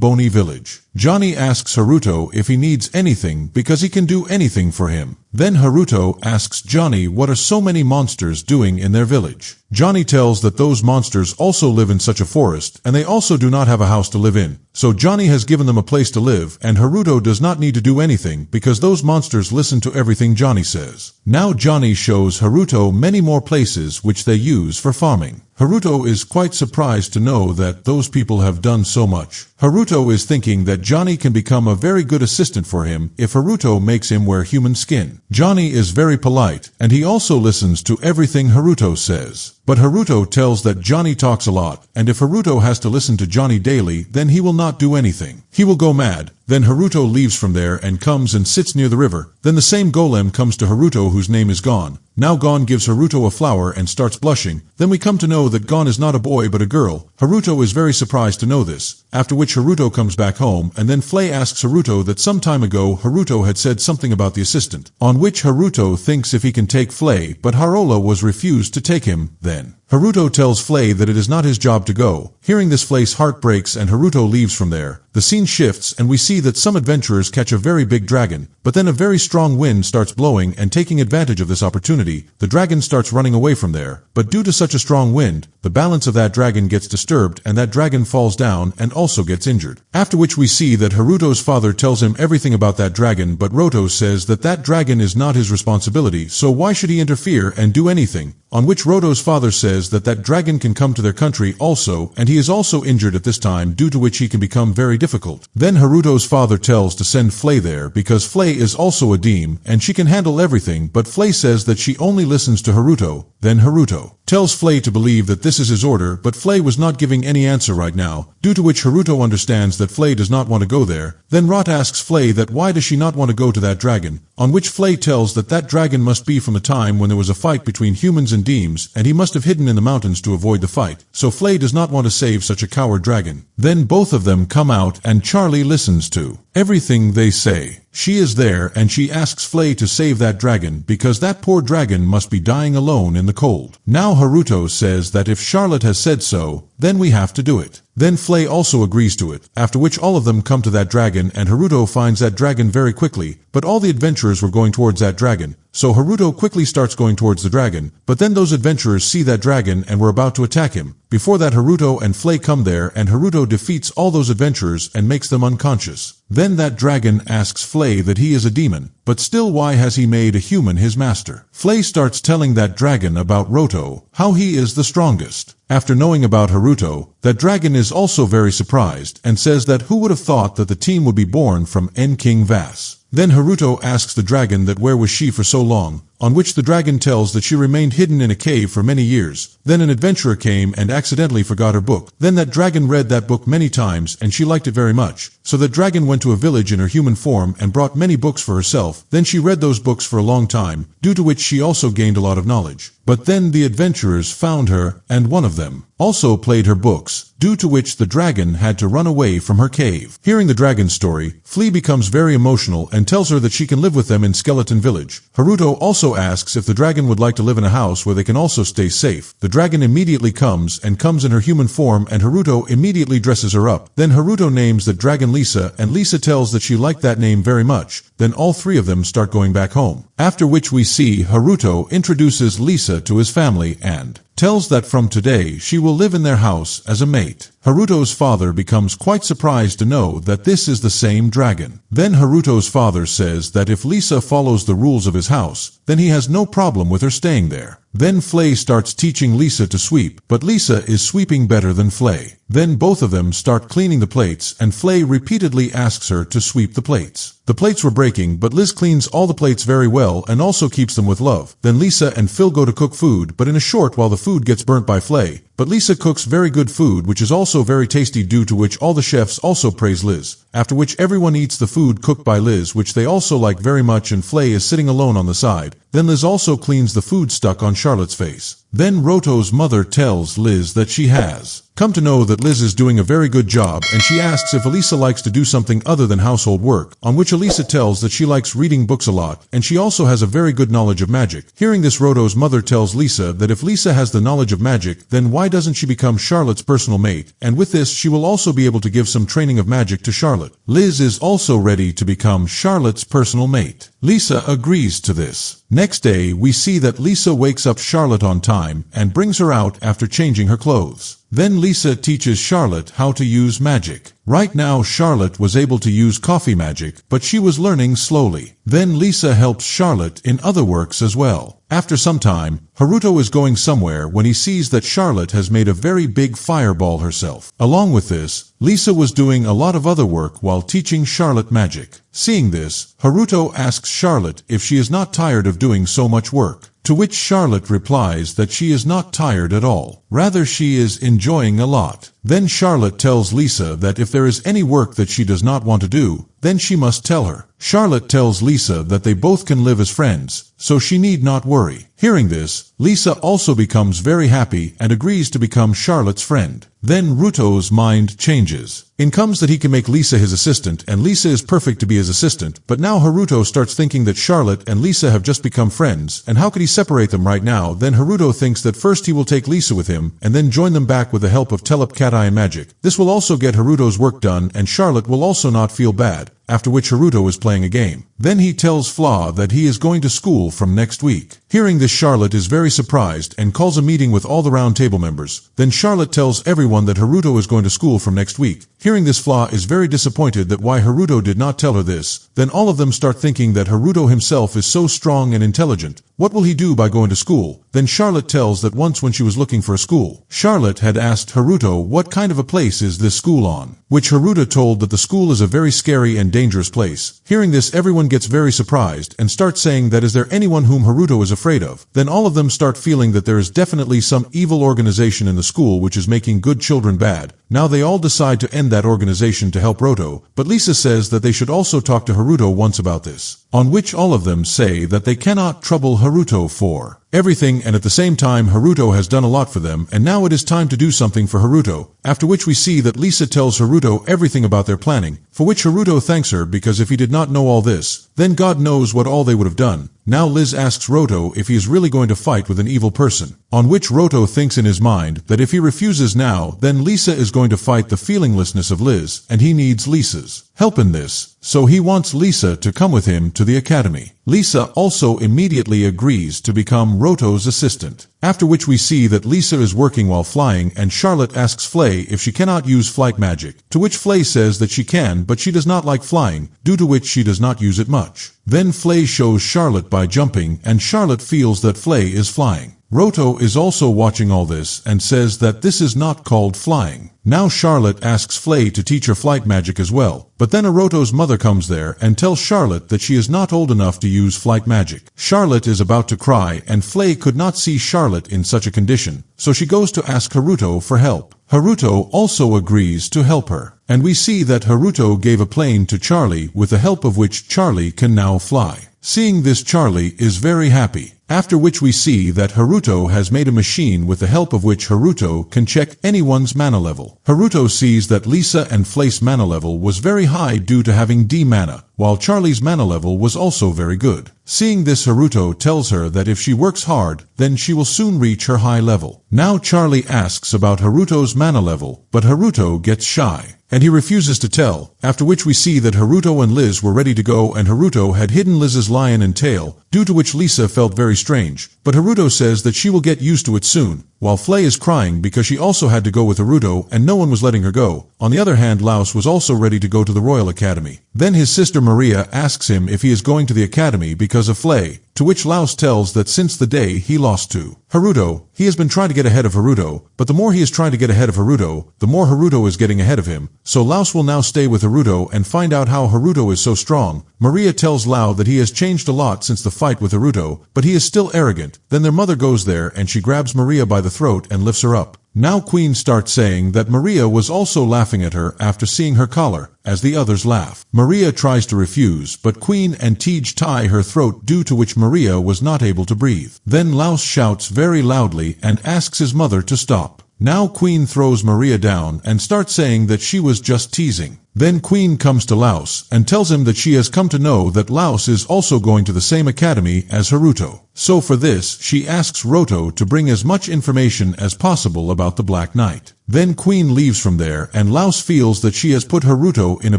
Bony Village. Johnny asks Haruto if he needs anything because he can do anything for him. Then Haruto asks Johnny what are so many monsters doing in their village. Johnny tells that those monsters also live in such a forest, and they also do not have a house to live in. So Johnny has given them a place to live, and Haruto does not need to do anything because those monsters listen to everything Johnny says. Now Johnny shows Haruto many more places which they use for farming. Haruto is quite surprised to know that those people have done so much. Haruto is thinking that Johnny can become a very good assistant for him if Haruto makes him wear human skin. Johnny is very polite, and he also listens to everything Haruto says. But Haruto tells that Johnny talks a lot, and if Haruto has to listen to Johnny daily, then he will not do anything. He will go mad. Then Haruto leaves from there and comes and sits near the river. Then the same golem comes to Haruto whose name is Gon. Now Gon gives Haruto a flower and starts blushing. Then we come to know that Gon is not a boy but a girl. Haruto is very surprised to know this. After which Haruto comes back home, and then Flay asks Haruto that some time ago Haruto had said something about the assistant. On which Haruto thinks if he can take Flay, but Harola was refused to take him. Then Haruto tells Flay that it is not his job to go. Hearing this, Flay's heart breaks and Haruto leaves from there. The scene shifts and we see that some adventurers catch a very big dragon, but then a very strong wind starts blowing, and taking advantage of this opportunity, the dragon starts running away from there. But due to such a strong wind, the balance of that dragon gets disturbed and that dragon falls down and also gets injured. After which we see that Haruto's father tells him everything about that dragon, but Roto says that that dragon is not his responsibility, so why should he interfere and do anything? On which Roto's father says that that dragon can come to their country also, and he is also injured at this time, due to which he can become very difficult. Then Haruto's father tells to send Flay there because Flay is also a demon and she can handle everything, but Flay says that she only listens to Haruto. Then Haruto tells Flay to believe that this is his order, but Flay was not giving any answer right now, due to which Haruto understands that Flay does not want to go there. Then Rot asks Flay that why does she not want to go to that dragon, on which Flay tells that that dragon must be from the time when there was a fight between humans and demons, and he must have hidden in the mountains to avoid the fight, so Flay does not want to save such a coward dragon. Then both of them come out and Charlie listens to everything they say. She is there and she asks Flay to save that dragon because that poor dragon must be dying alone in the cold. Now Haruto says that if Charlotte has said so, then we have to do it. Then Flay also agrees to it, after which all of them come to that dragon and Haruto finds that dragon very quickly, but all the adventurers were going towards that dragon, so Haruto quickly starts going towards the dragon, but then those adventurers see that dragon and were about to attack him. Before that Haruto and Flay come there and Haruto defeats all those adventurers and makes them unconscious. Then that dragon asks Flay that he is a demon, but still why has he made a human his master? Flay starts telling that dragon about Roto, how he is the strongest. After knowing about Haruto, that dragon is also very surprised and says that who would have thought that the team would be born from King Vass. Then Haruto asks the dragon that where was she for so long, on which the dragon tells that she remained hidden in a cave for many years. Then an adventurer came and accidentally forgot her book. Then that dragon read that book many times and she liked it very much. So the dragon went to a village in her human form and brought many books for herself. Then she read those books for a long time, due to which she also gained a lot of knowledge. But then the adventurers found her, and one of them also played her books, due to which the dragon had to run away from her cave. Hearing the dragon's story, Flea becomes very emotional and tells her that she can live with them in Skeleton Village. Haruto also asks if the dragon would like to live in a house where they can also stay safe. The dragon immediately comes in her human form and Haruto immediately dresses her up. Then Haruto names the dragon Lisa and Lisa tells that she liked that name very much. Then all three of them start going back home. After which we see Haruto introduces Lisa to his family and tells that from today she will live in their house as a mate. Haruto's father becomes quite surprised to know that this is the same dragon. Then Haruto's father says that if Lisa follows the rules of his house, then he has no problem with her staying there. Then Flay starts teaching Lisa to sweep, but Lisa is sweeping better than Flay. Then both of them start cleaning the plates, and Flay repeatedly asks her to sweep the plates. The plates were breaking, but Liz cleans all the plates very well and also keeps them with love. Then Lisa and Phil go to cook food, but in a short while the food gets burnt by Flay. But Lisa cooks very good food, which is also very tasty, due to which all the chefs also praise Liz. After which everyone eats the food cooked by Liz, which they also like very much, and Flay is sitting alone on the side. Then Liz also cleans the food stuck on Charlotte's face. Then Roto's mother tells Liz that she has come to know that Liz is doing a very good job, and she asks if Elisa likes to do something other than household work, on which Elisa tells that she likes reading books a lot, and she also has a very good knowledge of magic. Hearing this, Roto's mother tells Lisa that if Lisa has the knowledge of magic, then why doesn't she become Charlotte's personal mate, and with this she will also be able to give some training of magic to Charlotte. Liz is also ready to become Charlotte's personal mate. Lisa agrees to this. Next day, we see that Lisa wakes up Charlotte on time and brings her out after changing her clothes. Then Lisa teaches Charlotte how to use magic. Right now Charlotte was able to use coffee magic, but she was learning slowly. Then Lisa helps Charlotte in other works as well. After some time, Haruto is going somewhere when he sees that Charlotte has made a very big fireball herself. Along with this, Lisa was doing a lot of other work while teaching Charlotte magic. Seeing this, Haruto asks Charlotte if she is not tired of doing so much work. To which Charlotte replies that she is not tired at all. Rather, she is enjoying a lot. Then Charlotte tells Lisa that if there is any work that she does not want to do, then she must tell her. Charlotte tells Lisa that they both can live as friends, so she need not worry. Hearing this, Lisa also becomes very happy and agrees to become Charlotte's friend. Then Ruto's mind changes. In comes that he can make Lisa his assistant, and Lisa is perfect to be his assistant, but now Haruto starts thinking that Charlotte and Lisa have just become friends, and how could he separate them right now? Then Haruto thinks that first he will take Lisa with him, and then join them back with the help of telepathy and magic. This will also get Haruto's work done, and Charlotte will also not feel bad. After which Haruto is playing a game. Then he tells Flaw that he is going to school from next week. Hearing this, Charlotte is very surprised and calls a meeting with all the round table members. Then Charlotte tells everyone that Haruto is going to school from next week. Hearing this, Flaw is very disappointed that why Haruto did not tell her this. Then all of them start thinking that Haruto himself is so strong and intelligent. What will he do by going to school? Then Charlotte tells that once when she was looking for a school, Charlotte had asked Haruto what kind of a place is this school on, which Haruto told that the school is a very scary and dangerous place. Hearing this, everyone gets very surprised and starts saying that is there anyone whom Haruto is afraid of? Then all of them start feeling that there is definitely some evil organization in the school which is making good children bad. Now they all decide to end that organization to help Roto, but Lisa says that they should also talk to Haruto once about this, on which all of them say that they cannot trouble Haruto for everything, and at the same time Haruto has done a lot for them, and now it is time to do something for Haruto. After which we see that Lisa tells Haruto everything about their planning, for which Haruto thanks her because if he did not know all this, then God knows what all they would have done. Now Liz asks Roto if he is really going to fight with an evil person, on which Roto thinks in his mind that if he refuses now, then Lisa is going to fight the feelinglessness of Liz, and he needs Lisa's help in this, so he wants Lisa to come with him to the academy. Lisa also immediately agrees to become Roto's assistant. After which we see that Lisa is working while flying, and Charlotte asks Flay if she cannot use flight magic, to which Flay says that she can, but she does not like flying, due to which she does not use it much. Then Flay shows Charlotte by jumping, and Charlotte feels that Flay is flying. Roto is also watching all this and says that this is not called flying. Now Charlotte asks Flay to teach her flight magic as well, but then Roto's mother comes there and tells Charlotte that she is not old enough to use flight magic. Charlotte is about to cry, and Flay could not see Charlotte in such a condition, so she goes to ask Haruto for help. Haruto also agrees to help her, and we see that Haruto gave a plane to Charlie with the help of which Charlie can now fly. Seeing this, Charlie is very happy. After which we see that Haruto has made a machine with the help of which Haruto can check anyone's mana level. Haruto sees that Lisa and Flay's mana level was very high due to having D mana, while Charlie's mana level was also very good. Seeing this, Haruto tells her that if she works hard, then she will soon reach her high level. Now Charlie asks about Haruto's mana level, but Haruto gets shy, and he refuses to tell, after which we see that Haruto and Liz were ready to go, and Haruto had hidden Liz's lion and tail, due to which Lisa felt very strange, but Haruto says that she will get used to it soon. while Flay is crying because she also had to go with Haruto and no one was letting her go. On the other hand, Laos was also ready to go to the Royal Academy. Then his sister Maria asks him if he is going to the academy because of Flay, to which Laos tells that since the day he lost to Haruto, he has been trying to get ahead of Haruto, but the more he is trying to get ahead of Haruto, the more Haruto is getting ahead of him. So Laos will now stay with Haruto and find out how Haruto is so strong. Maria tells Lao that he has changed a lot since the fight with Haruto, but he is still arrogant. Then their mother goes there and she grabs Maria by the throat and lifts her up. Now Queen starts saying that Maria was also laughing at her after seeing her collar, as the others laugh. Maria tries to refuse, but Queen and Tej tie her throat, due to which Maria was not able to breathe. Then Laos shouts very loudly and asks his mother to stop. Now Queen throws Maria down and starts saying that she was just teasing. Then Queen comes to Laos and tells him that she has come to know that Laos is also going to the same academy as Haruto. So for this, she asks Roto to bring as much information as possible about the Black Knight. Then Queen leaves from there and Laos feels that she has put Haruto in a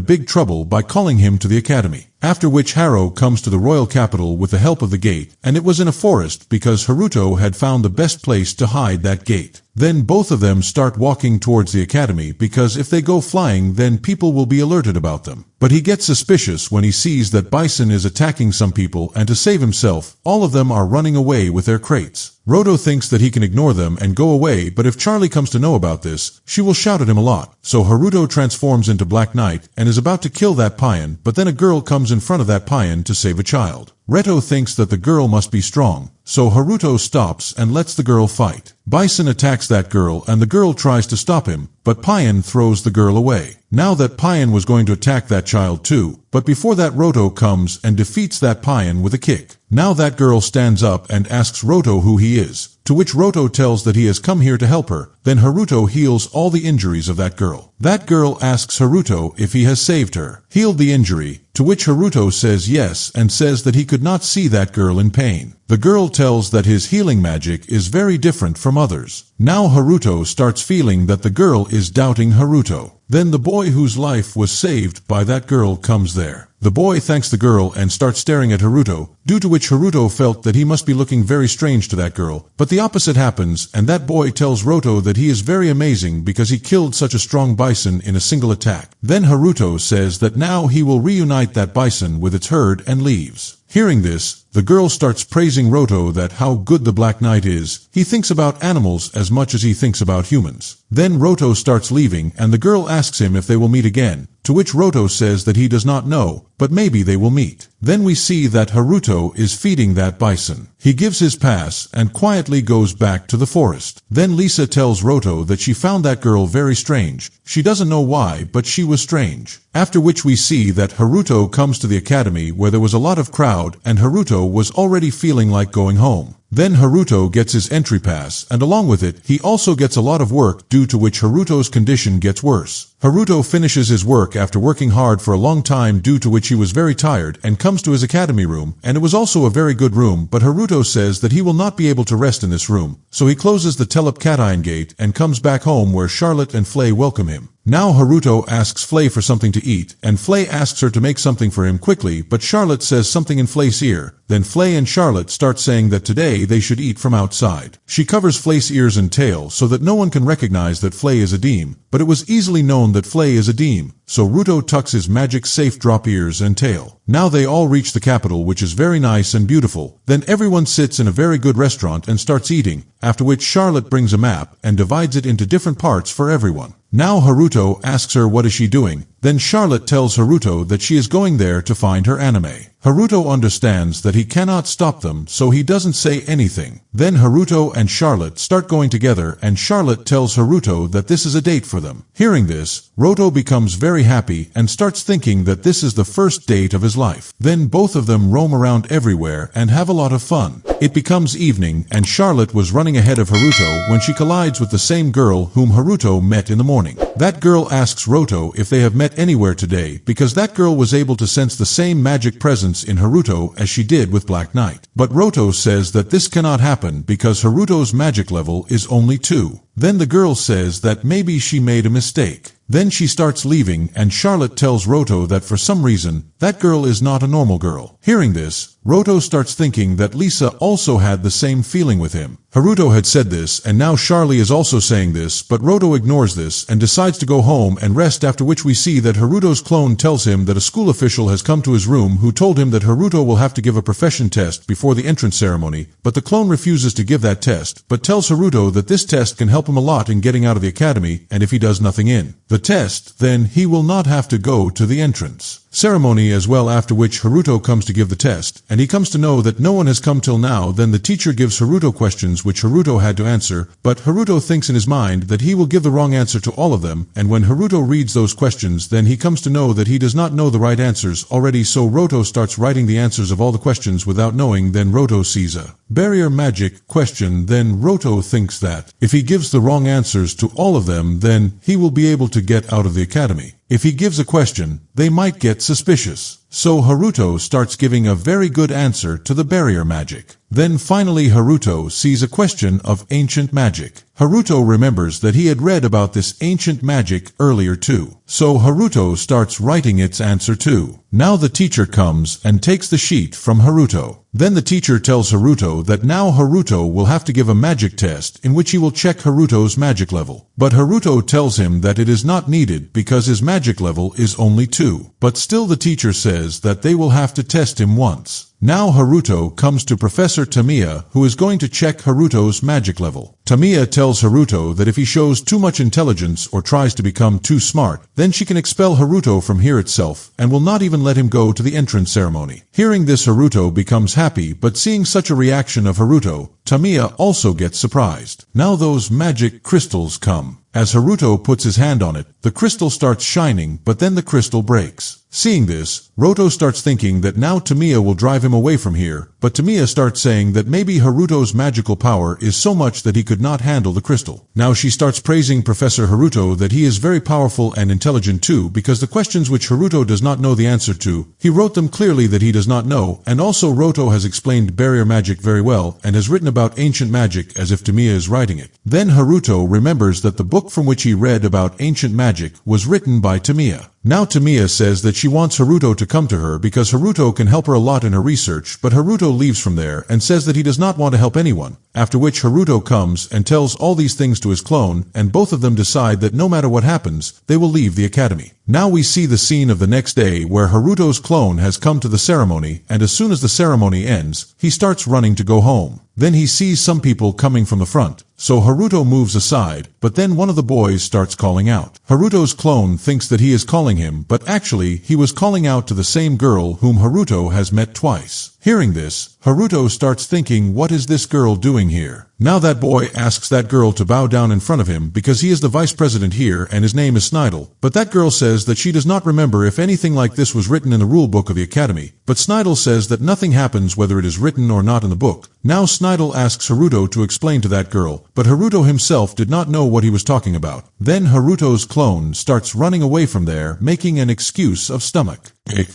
big trouble by calling him to the academy. After which Haru comes to the royal capital with the help of the gate, and it was in a forest because Haruto had found the best place to hide that gate. Then both of them start walking towards the academy because if they go flying then people will be alerted about them. But he gets suspicious when he sees that Bison is attacking some people, and to save himself, all of them are running away with their crates. Roto thinks that he can ignore them and go away, but if Charlie comes to know about this, she will shout at him a lot. So Haruto transforms into Black Knight and is about to kill that Payan, but then a girl comes in front of that Payan to save a child. Reto thinks that the girl must be strong, so Haruto stops and lets the girl fight. Bison attacks that girl and the girl tries to stop him, but Payan throws the girl away. Now that Payan was going to attack that child too, but before that Roto comes and defeats that Payan with a kick. Now that girl stands up and asks Roto who he is, to which Roto tells that he has come here to help her. Then Haruto heals all the injuries of that girl. That girl asks Haruto if he has saved her, healed the injury, to which Haruto says yes and says that he could not see that girl in pain. The girl tells that his healing magic is very different from others. Now Haruto starts feeling that the girl is doubting Haruto. Then the boy whose life was saved by that girl comes there. The boy thanks the girl and starts staring at Haruto, due to which Haruto felt that he must be looking very strange to that girl. But the opposite happens, and that boy tells Roto that he is very amazing because he killed such a strong bison in a single attack. Then Haruto says that now he will reunite that bison with its herd and leaves. Hearing this, the girl starts praising Roto that how good the Black Knight is. He thinks about animals as much as he thinks about humans. Then Roto starts leaving and the girl asks him if they will meet again, to which Roto says that he does not know, but maybe they will meet. Then we see that Haruto is feeding that bison. He gives his pass and quietly goes back to the forest. Then Lisa tells Roto that she found that girl very strange. She doesn't know why, but she was strange. After which we see that Haruto comes to the academy where there was a lot of crowd and Haruto was already feeling like going home. Then Haruto gets his entry pass, and along with it, he also gets a lot of work, due to which Haruto's condition gets worse. Haruto finishes his work after working hard for a long time, due to which he was very tired, and comes to his academy room, and it was also a very good room, but Haruto says that he will not be able to rest in this room, so he closes the telepcation gate and comes back home where Charlotte and Flay welcome him. Now Haruto asks Flay for something to eat, and Flay asks her to make something for him quickly, but Charlotte says something in Flay's ear. Then Flay and Charlotte start saying that today they should eat from outside. She covers Flay's ears and tail so that no one can recognize that Flay is a demon, but it was easily known that Flay is a demon, so Ruto tucks his magic safe drop ears and tail. Now they all reach the capital, which is very nice and beautiful. Then everyone sits in a very good restaurant and starts eating, after which Charlotte brings a map and divides it into different parts for everyone. Now Haruto asks her what is she doing. Then Charlotte tells Haruto that she is going there to find her anime. Haruto understands that he cannot stop them, so he doesn't say anything. Then Haruto and Charlotte start going together, and Charlotte tells Haruto that this is a date for them. Hearing this, Roto becomes very happy and starts thinking that this is the first date of his life. Then both of them roam around everywhere and have a lot of fun. It becomes evening, and Charlotte was running ahead of Haruto when she collides with the same girl whom Haruto met in the morning. That girl asks Roto if they have met anywhere today, because that girl was able to sense the same magic presence in Haruto as she did with Black Knight. But Roto says that this cannot happen because Haruto's magic level is only 2. Then the girl says that maybe she made a mistake. Then she starts leaving, and Charlotte tells Roto that for some reason, that girl is not a normal girl. Hearing this, Roto starts thinking that Lisa also had the same feeling with him. Haruto had said this, and now Charlie is also saying this, but Roto ignores this and decides to go home and rest, after which we see that Haruto's clone tells him that a school official has come to his room who told him that Haruto will have to give a profession test before the entrance ceremony, but the clone refuses to give that test, but tells Haruto that this test can help him a lot in getting out of the academy, and if he does nothing in the test, then he will not have to go to the entrance ceremony as well, after which Haruto comes to give the test, and he comes to know that no one has come till now. Then the teacher gives Haruto questions which Haruto had to answer, but Haruto thinks in his mind that he will give the wrong answer to all of them, and when Haruto reads those questions, then he comes to know that he does not know the right answers already, so Roto starts writing the answers of all the questions without knowing. Then Roto sees a barrier magic question. Then Roto thinks that if he gives the wrong answers to all of them, then he will be able to get out of the academy. If he gives a question, they might get suspicious. So Haruto starts giving a very good answer to the barrier magic. Then finally Haruto sees a question of ancient magic. Haruto remembers that he had read about this ancient magic earlier too. So Haruto starts writing its answer too. Now the teacher comes and takes the sheet from Haruto. Then the teacher tells Haruto that now Haruto will have to give a magic test in which he will check Haruto's magic level. But Haruto tells him that it is not needed because his magic level is only 2. But still the teacher says that they will have to test him once. Now Haruto comes to Professor Tamiya, who is going to check Haruto's magic level. Tamiya tells Haruto that if he shows too much intelligence or tries to become too smart, then she can expel Haruto from here itself, and will not even let him go to the entrance ceremony. Hearing this, Haruto becomes happy, but seeing such a reaction of Haruto, Tamiya also gets surprised. Now those magic crystals come. As Haruto puts his hand on it, the crystal starts shining, but then the crystal breaks. Seeing this, Roto starts thinking that now Tamiya will drive him away from here, but Tamiya starts saying that maybe Haruto's magical power is so much that he could not handle the crystal. Now she starts praising Professor Haruto that he is very powerful and intelligent too, because the questions which Haruto does not know the answer to, he wrote them clearly that he does not know, and also Roto has explained barrier magic very well and has written about ancient magic as if Tamiya is writing it. Then Haruto remembers that the book from which he read about ancient magic was written by Tamiya. Now Tamiya says that she wants Haruto to come to her because Haruto can help her a lot in her research, but Haruto leaves from there and says that he does not want to help anyone, after which Haruto comes and tells all these things to his clone, and both of them decide that no matter what happens, they will leave the academy. Now we see the scene of the next day where Haruto's clone has come to the ceremony, and as soon as the ceremony ends, he starts running to go home. Then he sees some people coming from the front, so Haruto moves aside, but then one of the boys starts calling out. Haruto's clone thinks that he is calling him, but actually he was calling out to the same girl whom Haruto has met twice. Hearing this, Haruto starts thinking, what is this girl doing here? Now that boy asks that girl to bow down in front of him because he is the vice president here and his name is Snidel, but that girl says that she does not remember if anything like this was written in the rule book of the academy, but Snidel says that nothing happens whether it is written or not in the book. Now Snidel asks Haruto to explain to that girl, but Haruto himself did not know what he was talking about. Then Haruto's clone starts running away from there, making an excuse of stomach.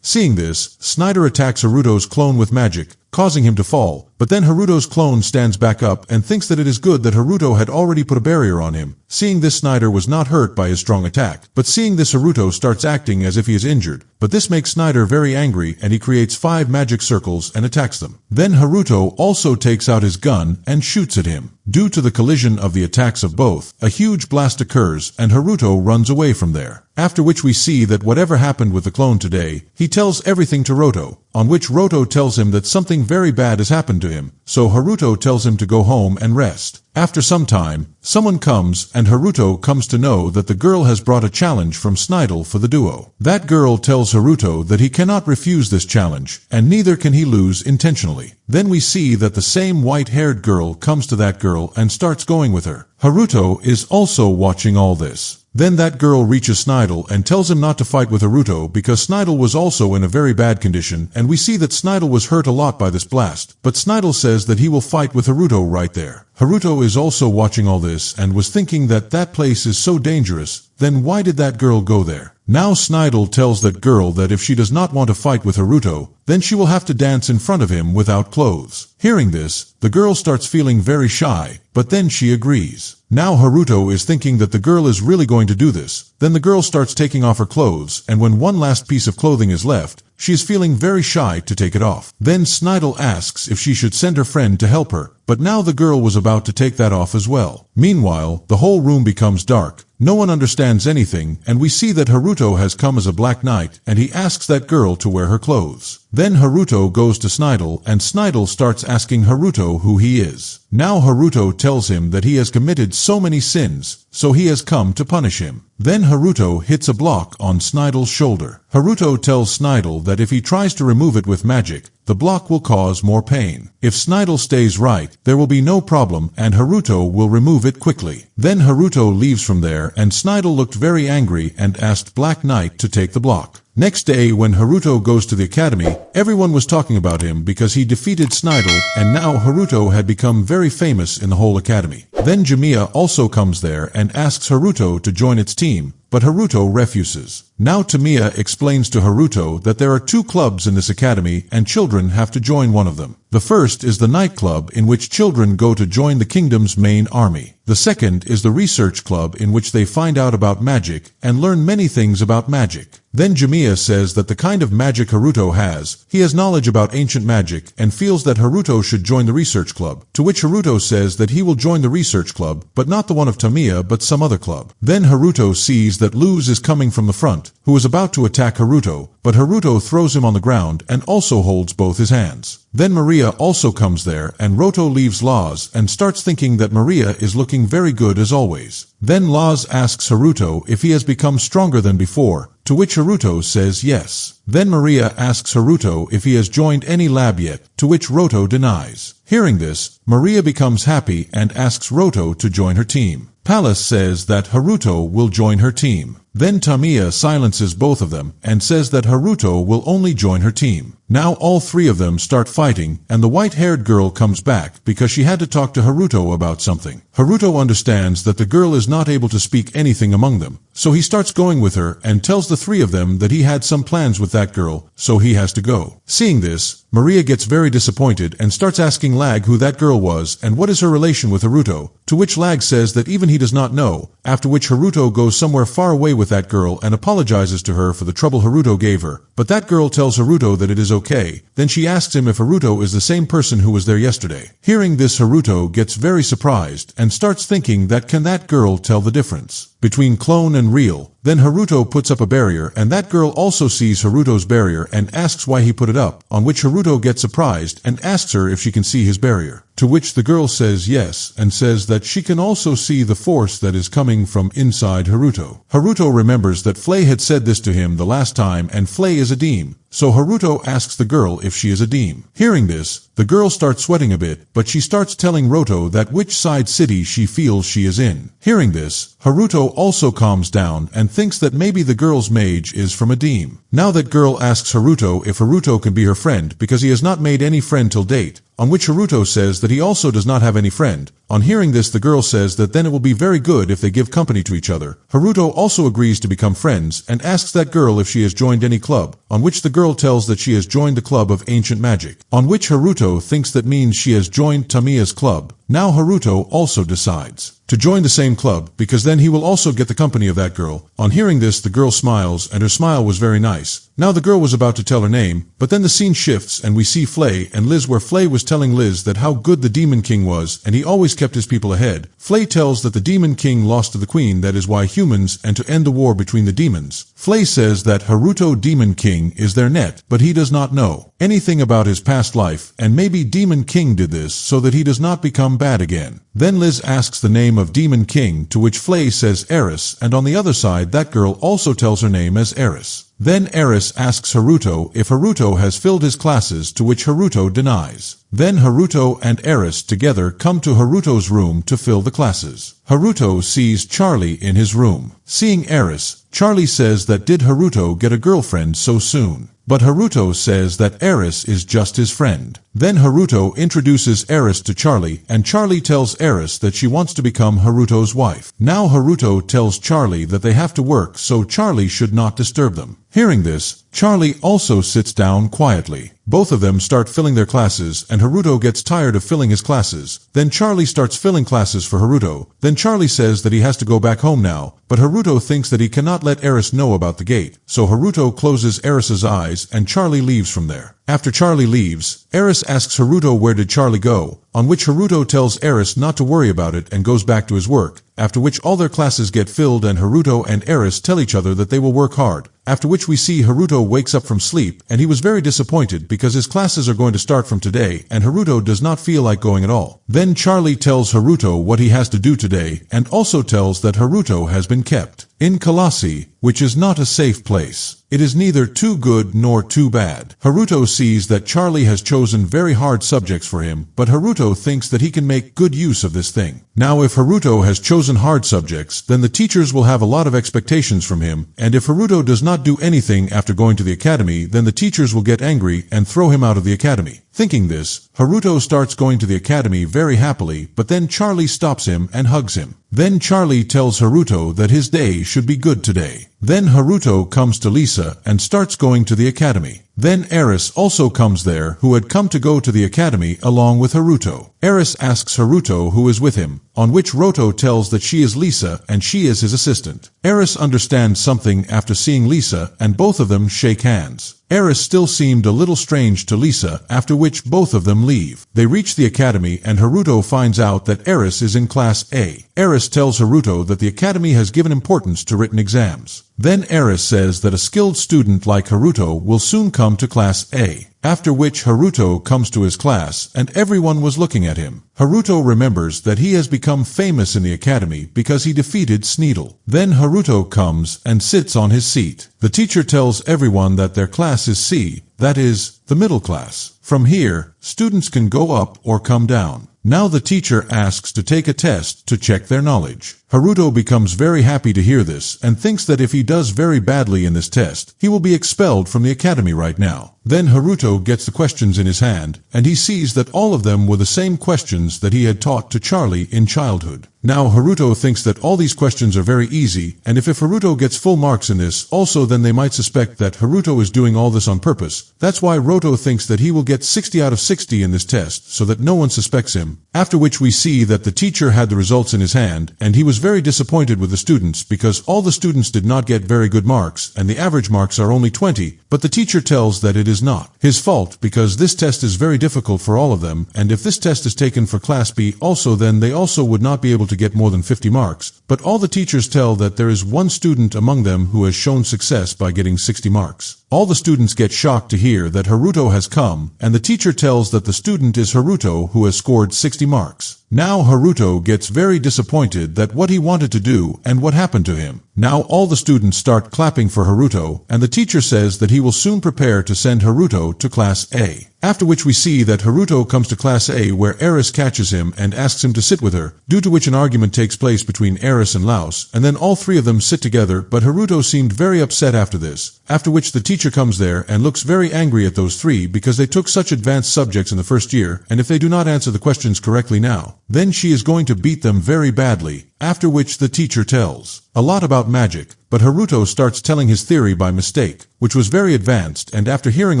Seeing this, Snyder attacks Haruto's clone with magic, causing him to fall, but then Haruto's clone stands back up and thinks that it is good that Haruto had already put a barrier on him. Seeing this, Snyder was not hurt by his strong attack, but seeing this, Haruto starts acting as if he is injured, but this makes Snyder very angry and he creates 5 magic circles and attacks them. Then Haruto also takes out his gun and shoots at him. Due to the collision of the attacks of both, a huge blast occurs and Haruto runs away from there. After which we see that whatever happened with the clone today, he tells everything to Roto, on which Roto tells him that something very bad has happened to him, so Haruto tells him to go home and rest. After some time, someone comes and Haruto comes to know that the girl has brought a challenge from Snidel for the duo. That girl tells Haruto that he cannot refuse this challenge, and neither can he lose intentionally. Then we see that the same white-haired girl comes to that girl and starts going with her. Haruto is also watching all this. Then that girl reaches Snidel and tells him not to fight with Haruto because Snidel was also in a very bad condition, and we see that Snidel was hurt a lot by this blast, but Snidel says that he will fight with Haruto right there. Haruto is also watching all this and was thinking that that place is so dangerous, then why did that girl go there? Now Snidel tells that girl that if she does not want to fight with Haruto, then she will have to dance in front of him without clothes. Hearing this, the girl starts feeling very shy, but then she agrees. Now Haruto is thinking that the girl is really going to do this. Then the girl starts taking off her clothes, and when one last piece of clothing is left, she is feeling very shy to take it off. Then Snidel asks if she should send her friend to help her, but now the girl was about to take that off as well. Meanwhile, the whole room becomes dark. No one understands anything, and we see that Haruto has come as a black knight, and he asks that girl to wear her clothes. Then Haruto goes to Snidel, and Snidel starts asking Haruto who he is. Now Haruto tells him that he has committed so many sins, so he has come to punish him. Then Haruto hits a block on Snidel's shoulder. Haruto tells Snidel that if he tries to remove it with magic, the block will cause more pain. If Snidel stays right, there will be no problem and Haruto will remove it quickly. Then Haruto leaves from there and Snidel looked very angry and asked Black Knight to take the block. Next day, when Haruto goes to the academy, everyone was talking about him because he defeated Snidel, and now Haruto had become very famous in the whole academy. Then Jamiya also comes there and asks Haruto to join its team, but Haruto refuses. Now Tamiya explains to Haruto that there are 2 clubs in this academy and children have to join one of them. The first is the night club in which children go to join the kingdom's main army. The second is the research club in which they find out about magic and learn many things about magic. Then Jamiya says that the kind of magic Haruto has, he has knowledge about ancient magic and feels that Haruto should join the research club, to which Haruto says that he will join the research club, but not the one of Tamiya but some other club. Then Haruto sees that Luz is coming from the front, who is about to attack Haruto, but Haruto throws him on the ground and also holds both his hands. Then Maria also comes there and Roto leaves Laz and starts thinking that Maria is looking very good as always. Then Laz asks Haruto if he has become stronger than before, to which Haruto says yes. Then Maria asks Haruto if he has joined any lab yet, to which Roto denies. Hearing this, Maria becomes happy and asks Roto to join her team. Palace says that Haruto will join her team. Then Tamiya silences both of them and says that Haruto will only join her team. Now all 3 of them start fighting and the white-haired girl comes back because she had to talk to Haruto about something. Haruto understands that the girl is not able to speak anything among them, so he starts going with her and tells the 3 of them that he had some plans with that girl, so he has to go. Seeing this, Maria gets very disappointed and starts asking Lag who that girl was and what is her relation with Haruto, to which Lag says that even he does not know, after which Haruto goes somewhere far away with that girl and apologizes to her for the trouble Haruto gave her, but that girl tells Haruto that it is okay. Then she asks him if Haruto is the same person who was there yesterday. Hearing this, Haruto gets very surprised and starts thinking that can that girl tell the difference between clone and real. Then Haruto puts up a barrier and that girl also sees Haruto's barrier and asks why he put it up, on which Haruto gets surprised and asks her if she can see his barrier, to which the girl says yes and says that she can also see the force that is coming from inside Haruto. Haruto remembers that Flay had said this to him the last time and Flay is a demon, so Haruto asks the girl if she is a demon. Hearing this, the girl starts sweating a bit, but she starts telling Roto that which side city she feels she is in. Hearing this, Haruto also calms down and thinks that maybe the girl's mage is from a demon. Now that girl asks Haruto if Haruto can be her friend because he has not made any friend till date, on which Haruto says that he also does not have any friend. On hearing this, the girl says that then it will be very good if they give company to each other. Haruto also agrees to become friends and asks that girl if she has joined any club, on which the girl tells that she has joined the club of ancient magic, on which Haruto thinks that means she has joined Tamiya's club. Now Haruto also decides to join the same club because then he will also get the company of that girl. On hearing this, the girl smiles and her smile was very nice. Now the girl was about to tell her name, but then the scene shifts and we see Flay and Liz, where Flay was telling Liz that how good the Demon King was and he always kept his people ahead. Flay tells that the Demon King lost to the Queen, that is why humans, and to end the war between the demons. Flay says that Haruto Demon King is their net, but he does not know anything about his past life, and maybe Demon King did this so that he does not become bad again. Then Liz asks the name of Demon King, to which Flay says Eris, and on the other side that girl also tells her name as Eris. Then Eris asks Haruto if Haruto has filled his classes, to which Haruto denies. Then Haruto and Eris together come to Haruto's room to fill the classes. Haruto sees Charlie in his room. Seeing Eris, Charlie says that did Haruto get a girlfriend so soon? But Haruto says that Eris is just his friend. Then Haruto introduces Eris to Charlie, and Charlie tells Eris that she wants to become Haruto's wife. Now Haruto tells Charlie that they have to work, so Charlie should not disturb them. Hearing this, Charlie also sits down quietly. Both of them start filling their classes, and Haruto gets tired of filling his classes. Then Charlie starts filling classes for Haruto. Then Charlie says that he has to go back home now, but Haruto thinks that he cannot let Eris know about the gate. So Haruto closes Eris's eyes, and Charlie leaves from there. After Charlie leaves, Eris asks Haruto where did Charlie go, on which Haruto tells Eris not to worry about it and goes back to his work, after which all their classes get filled and Haruto and Eris tell each other that they will work hard. After which we see Haruto wakes up from sleep, and he was very disappointed because his classes are going to start from today, and Haruto does not feel like going at all. Then Charlie tells Haruto what he has to do today, and also tells that Haruto has been kept in Colossi, which is not a safe place. It is neither too good nor too bad. Haruto sees that Charlie has chosen very hard subjects for him, but Haruto thinks that he can make good use of this thing. Now if Haruto has chosen hard subjects, then the teachers will have a lot of expectations from him, and if Haruto does not do anything after going to the academy, then the teachers will get angry and throw him out of the academy. Thinking this, Haruto starts going to the academy very happily, but then Charlie stops him and hugs him. Then Charlie tells Haruto that his day should be good today. Then Haruto comes to Lisa and starts going to the academy. Then Eris also comes there, who had come to go to the academy along with Haruto. Eris asks Haruto who is with him, on which Haruto tells that she is Lisa and she is his assistant. Eris understands something after seeing Lisa, and both of them shake hands. Eris still seemed a little strange to Lisa, after which both of them leave. They reach the academy and Haruto finds out that Eris is in Class A. Eris tells Haruto that the academy has given importance to written exams. Then Eris says that a skilled student like Haruto will soon come to Class A. After which Haruto comes to his class, and everyone was looking at him. Haruto remembers that he has become famous in the academy because he defeated Sneedle. Then Haruto comes and sits on his seat. The teacher tells everyone that their class is C, that is, the middle class. From here, students can go up or come down. Now the teacher asks to take a test to check their knowledge. Haruto becomes very happy to hear this and thinks that if he does very badly in this test, he will be expelled from the academy right now. Then Haruto gets the questions in his hand, and he sees that all of them were the same questions that he had taught to Charlie in childhood. Now Haruto thinks that all these questions are very easy, and if Haruto gets full marks in this, also then they might suspect that Haruto is doing all this on purpose. That's why Haruto thinks that he will get 60 out of 60 in this test, so that no one suspects him. After which we see that the teacher had the results in his hand, and he was very disappointed with the students because all the students did not get very good marks, and the average marks are only 20, but the teacher tells that it is not his fault because this test is very difficult for all of them, and if this test is taken for Class B also, then they also would not be able to get more than 50 marks. But all the teachers tell that there is one student among them who has shown success by getting 60 marks. All the students get shocked to hear that Haruto has come, and the teacher tells that the student is Haruto who has scored 60 marks. Now Haruto gets very disappointed that what he wanted to do and what happened to him. Now all the students start clapping for Haruto, and the teacher says that he will soon prepare to send Haruto to Class A. After which we see that Haruto comes to Class A where Eris catches him and asks him to sit with her, due to which an argument takes place between Eris and Laos, and then all three of them sit together, but Haruto seemed very upset after this. After which the teacher comes there and looks very angry at those three because they took such advanced subjects in the first year, and if they do not answer the questions correctly now, then she is going to beat them very badly. After which the teacher tells a lot about magic, but Haruto starts telling his theory by mistake, which was very advanced, and after hearing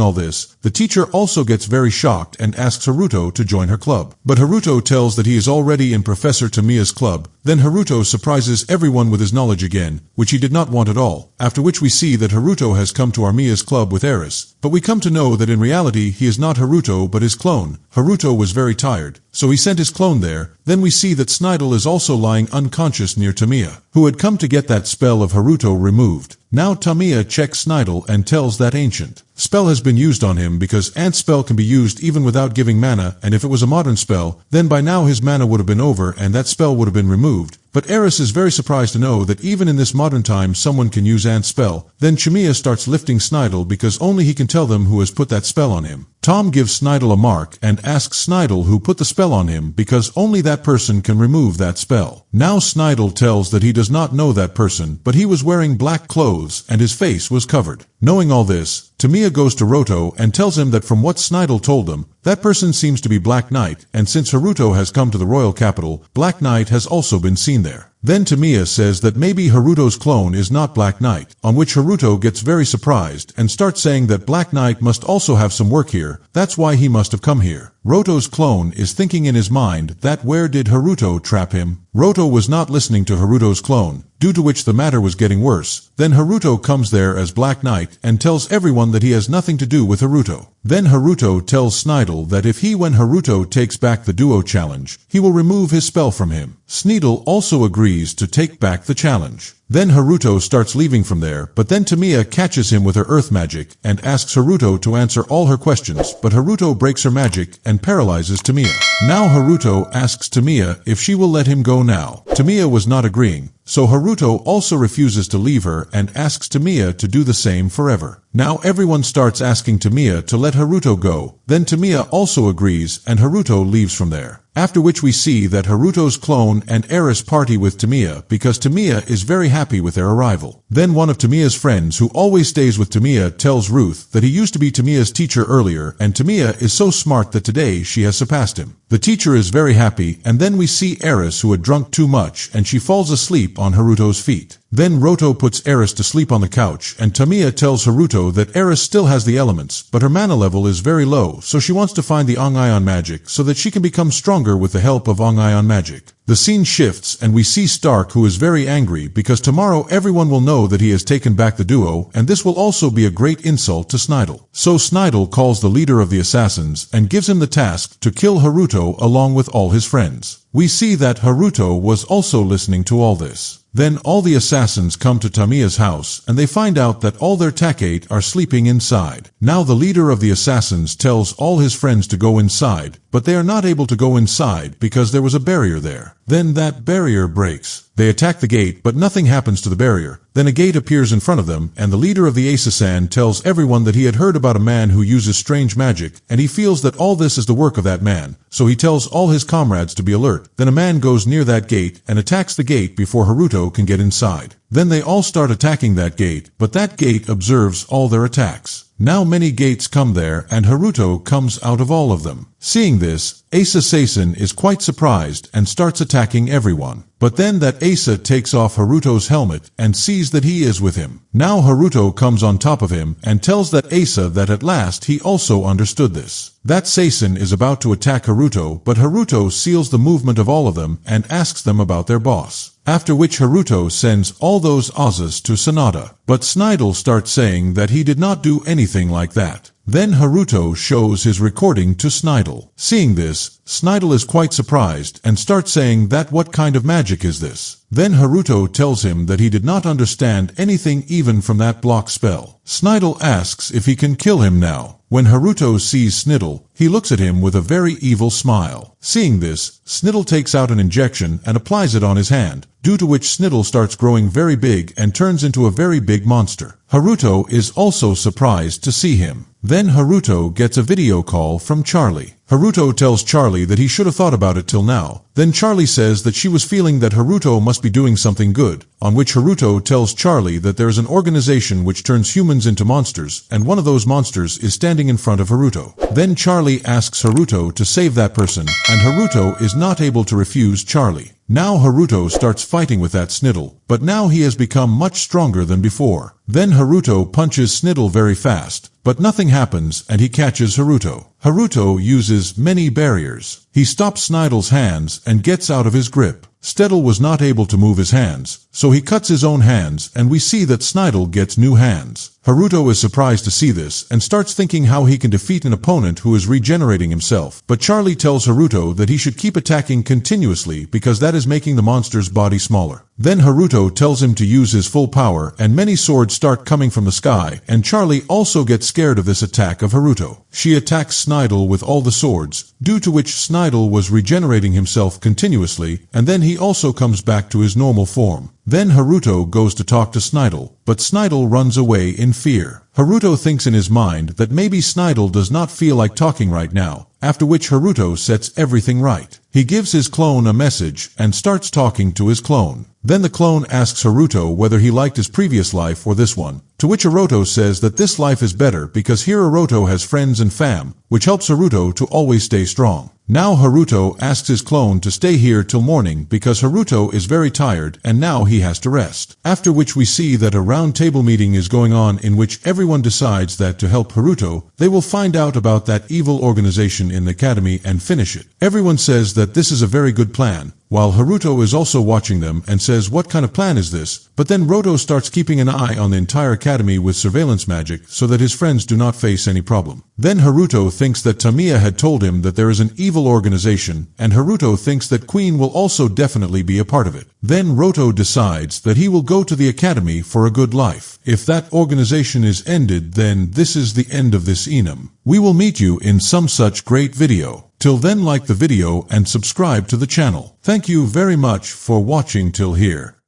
all this, the teacher also gets very shocked and asks Haruto to join her club. But Haruto tells that he is already in Professor Tamiya's club. Then Haruto surprises everyone with his knowledge again, which he did not want at all, after which we see that Haruto has come to Armiya's club with Eris, but we come to know that in reality he is not Haruto but his clone. Haruto was very tired, so he sent his clone there. Then we see that Sneidel is also lying unconscious near Tamiya, who had come to get that spell of Haruto removed. Now Tamiya checks Sneidel and tells that ancient spell has been used on him because Ant spell can be used even without giving mana, and if it was a modern spell, then by now his mana would have been over and that spell would have been removed. But Eris is very surprised to know that even in this modern time someone can use Ant spell. Then Tamiya starts lifting Sneidel because only he can tell them who has put that spell on him. Tom gives Sneidel a mark and asks Sneidel who put the spell on him because only that person can remove that spell. Now Snidel tells that he does not know that person, but he was wearing black clothes and his face was covered. Knowing all this, Tamiya goes to Roto and tells him that from what Snidel told them, that person seems to be Black Knight, and since Haruto has come to the royal capital, Black Knight has also been seen there. Then Tamiya says that maybe Haruto's clone is not Black Knight, on which Haruto gets very surprised and starts saying that Black Knight must also have some work here, that's why he must have come here. Roto's clone is thinking in his mind that where did Haruto trap him? Roto was not listening to Haruto's clone, due to which the matter was getting worse. Then Haruto comes there as Black Knight and tells everyone that he has nothing to do with Haruto. Then Haruto tells Snidel that if when Haruto takes back the duo challenge, he will remove his spell from him. Snidel also agrees to take back the challenge. Then Haruto starts leaving from there, but then Tamiya catches him with her earth magic and asks Haruto to answer all her questions, but Haruto breaks her magic and paralyzes Tamiya. Now Haruto asks Tamiya if she will let him go now. Tamiya was not agreeing, so Haruto also refuses to leave her and asks Tamiya to do the same forever. Now everyone starts asking Tamiya to let Haruto go, then Tamiya also agrees and Haruto leaves from there. After which we see that Haruto's clone and heiress party with Tamiya because Tamiya is very happy with their arrival. Then one of Tamiya's friends who always stays with Tamiya tells Ruth that he used to be Tamiya's teacher earlier and Tamiya is so smart that today she has surpassed him. The teacher is very happy and then we see Eris who had drunk too much and she falls asleep on Haruto's feet. Then Roto puts Eris to sleep on the couch and Tamiya tells Haruto that Eris still has the elements, but her mana level is very low, so she wants to find the Ong-Ion magic so that she can become stronger with the help of Ong-Ion magic. The scene shifts and we see Stark who is very angry because tomorrow everyone will know that he has taken back the duo and this will also be a great insult to Snidel. So Snidel calls the leader of the assassins and gives him the task to kill Haruto along with all his friends. We see that Haruto was also listening to all this. Then all the assassins come to Tamiya's house and they find out that all their Takate are sleeping inside. Now the leader of the assassins tells all his friends to go inside, but they are not able to go inside because there was a barrier there. Then that barrier breaks. They attack the gate, but nothing happens to the barrier. Then a gate appears in front of them, and the leader of the Asasan tells everyone that he had heard about a man who uses strange magic, and he feels that all this is the work of that man, so he tells all his comrades to be alert. Then a man goes near that gate and attacks the gate before Haruto can get inside. Then they all start attacking that gate, but that gate observes all their attacks. Now many gates come there and Haruto comes out of all of them. Seeing this, Asa Saisen is quite surprised and starts attacking everyone. But then that Asa takes off Haruto's helmet and sees that he is with him. Now Haruto comes on top of him and tells that Asa that at last he also understood this. That Saisen is about to attack Haruto, but Haruto seals the movement of all of them and asks them about their boss. After which Haruto sends all those Azas to Sanada. But Snidel starts saying that he did not do anything like that. Then Haruto shows his recording to Snidel. Seeing this, Snidel is quite surprised and starts saying that what kind of magic is this? Then Haruto tells him that he did not understand anything even from that block spell. Snidel asks if he can kill him now. When Haruto sees Snidel, he looks at him with a very evil smile. Seeing this, Snidel takes out an injection and applies it on his hand, due to which Snidel starts growing very big and turns into a very big monster. Haruto is also surprised to see him. Then Haruto gets a video call from Charlie. Haruto tells Charlie that he should have thought about it till now. Then Charlie says that she was feeling that Haruto must be doing something good, on which Haruto tells Charlie that there is an organization which turns humans into monsters, and one of those monsters is standing in front of Haruto. Then Charlie asks Haruto to save that person, and Haruto is not able to refuse Charlie. Now Haruto starts fighting with that Snidel, but now he has become much stronger than before. Then Haruto punches Snidel very fast, but nothing happens and he catches Haruto. Haruto uses many barriers. He stops Snidel's hands and gets out of his grip. Snidel was not able to move his hands, so he cuts his own hands and we see that Snidel gets new hands. Haruto is surprised to see this and starts thinking how he can defeat an opponent who is regenerating himself, but Charlie tells Haruto that he should keep attacking continuously because that is making the monster's body smaller. Then Haruto tells him to use his full power and many swords start coming from the sky, and Charlie also gets scared of this attack of Haruto. She attacks Snidel with all the swords, due to which Snidel was regenerating himself continuously, and then he also comes back to his normal form. Then Haruto goes to talk to Snidel, but Snidel runs away in fear. Haruto thinks in his mind that maybe Snidel does not feel like talking right now, after which Haruto sets everything right. He gives his clone a message and starts talking to his clone. Then the clone asks Haruto whether he liked his previous life or this one, to which Haruto says that this life is better because here Haruto has friends and fam, which helps Haruto to always stay strong. Now Haruto asks his clone to stay here till morning because Haruto is very tired and now he has to rest. After which we see that a round table meeting is going on in which everyone decides that to help Haruto, they will find out about that evil organization in the academy and finish it. Everyone says that this is a very good plan, while Haruto is also watching them and says what kind of plan is this, but then Roto starts keeping an eye on the entire academy with surveillance magic so that his friends do not face any problem. Then Haruto thinks that Tamiya had told him that there is an evil organization, and Haruto thinks that Queen will also definitely be a part of it. Then Roto decides that he will go to the academy for a good life. If that organization is ended, then this is the end of this enum. We will meet you in some such great video. Till then, like the video and subscribe to the channel. Thank you very much for watching till here.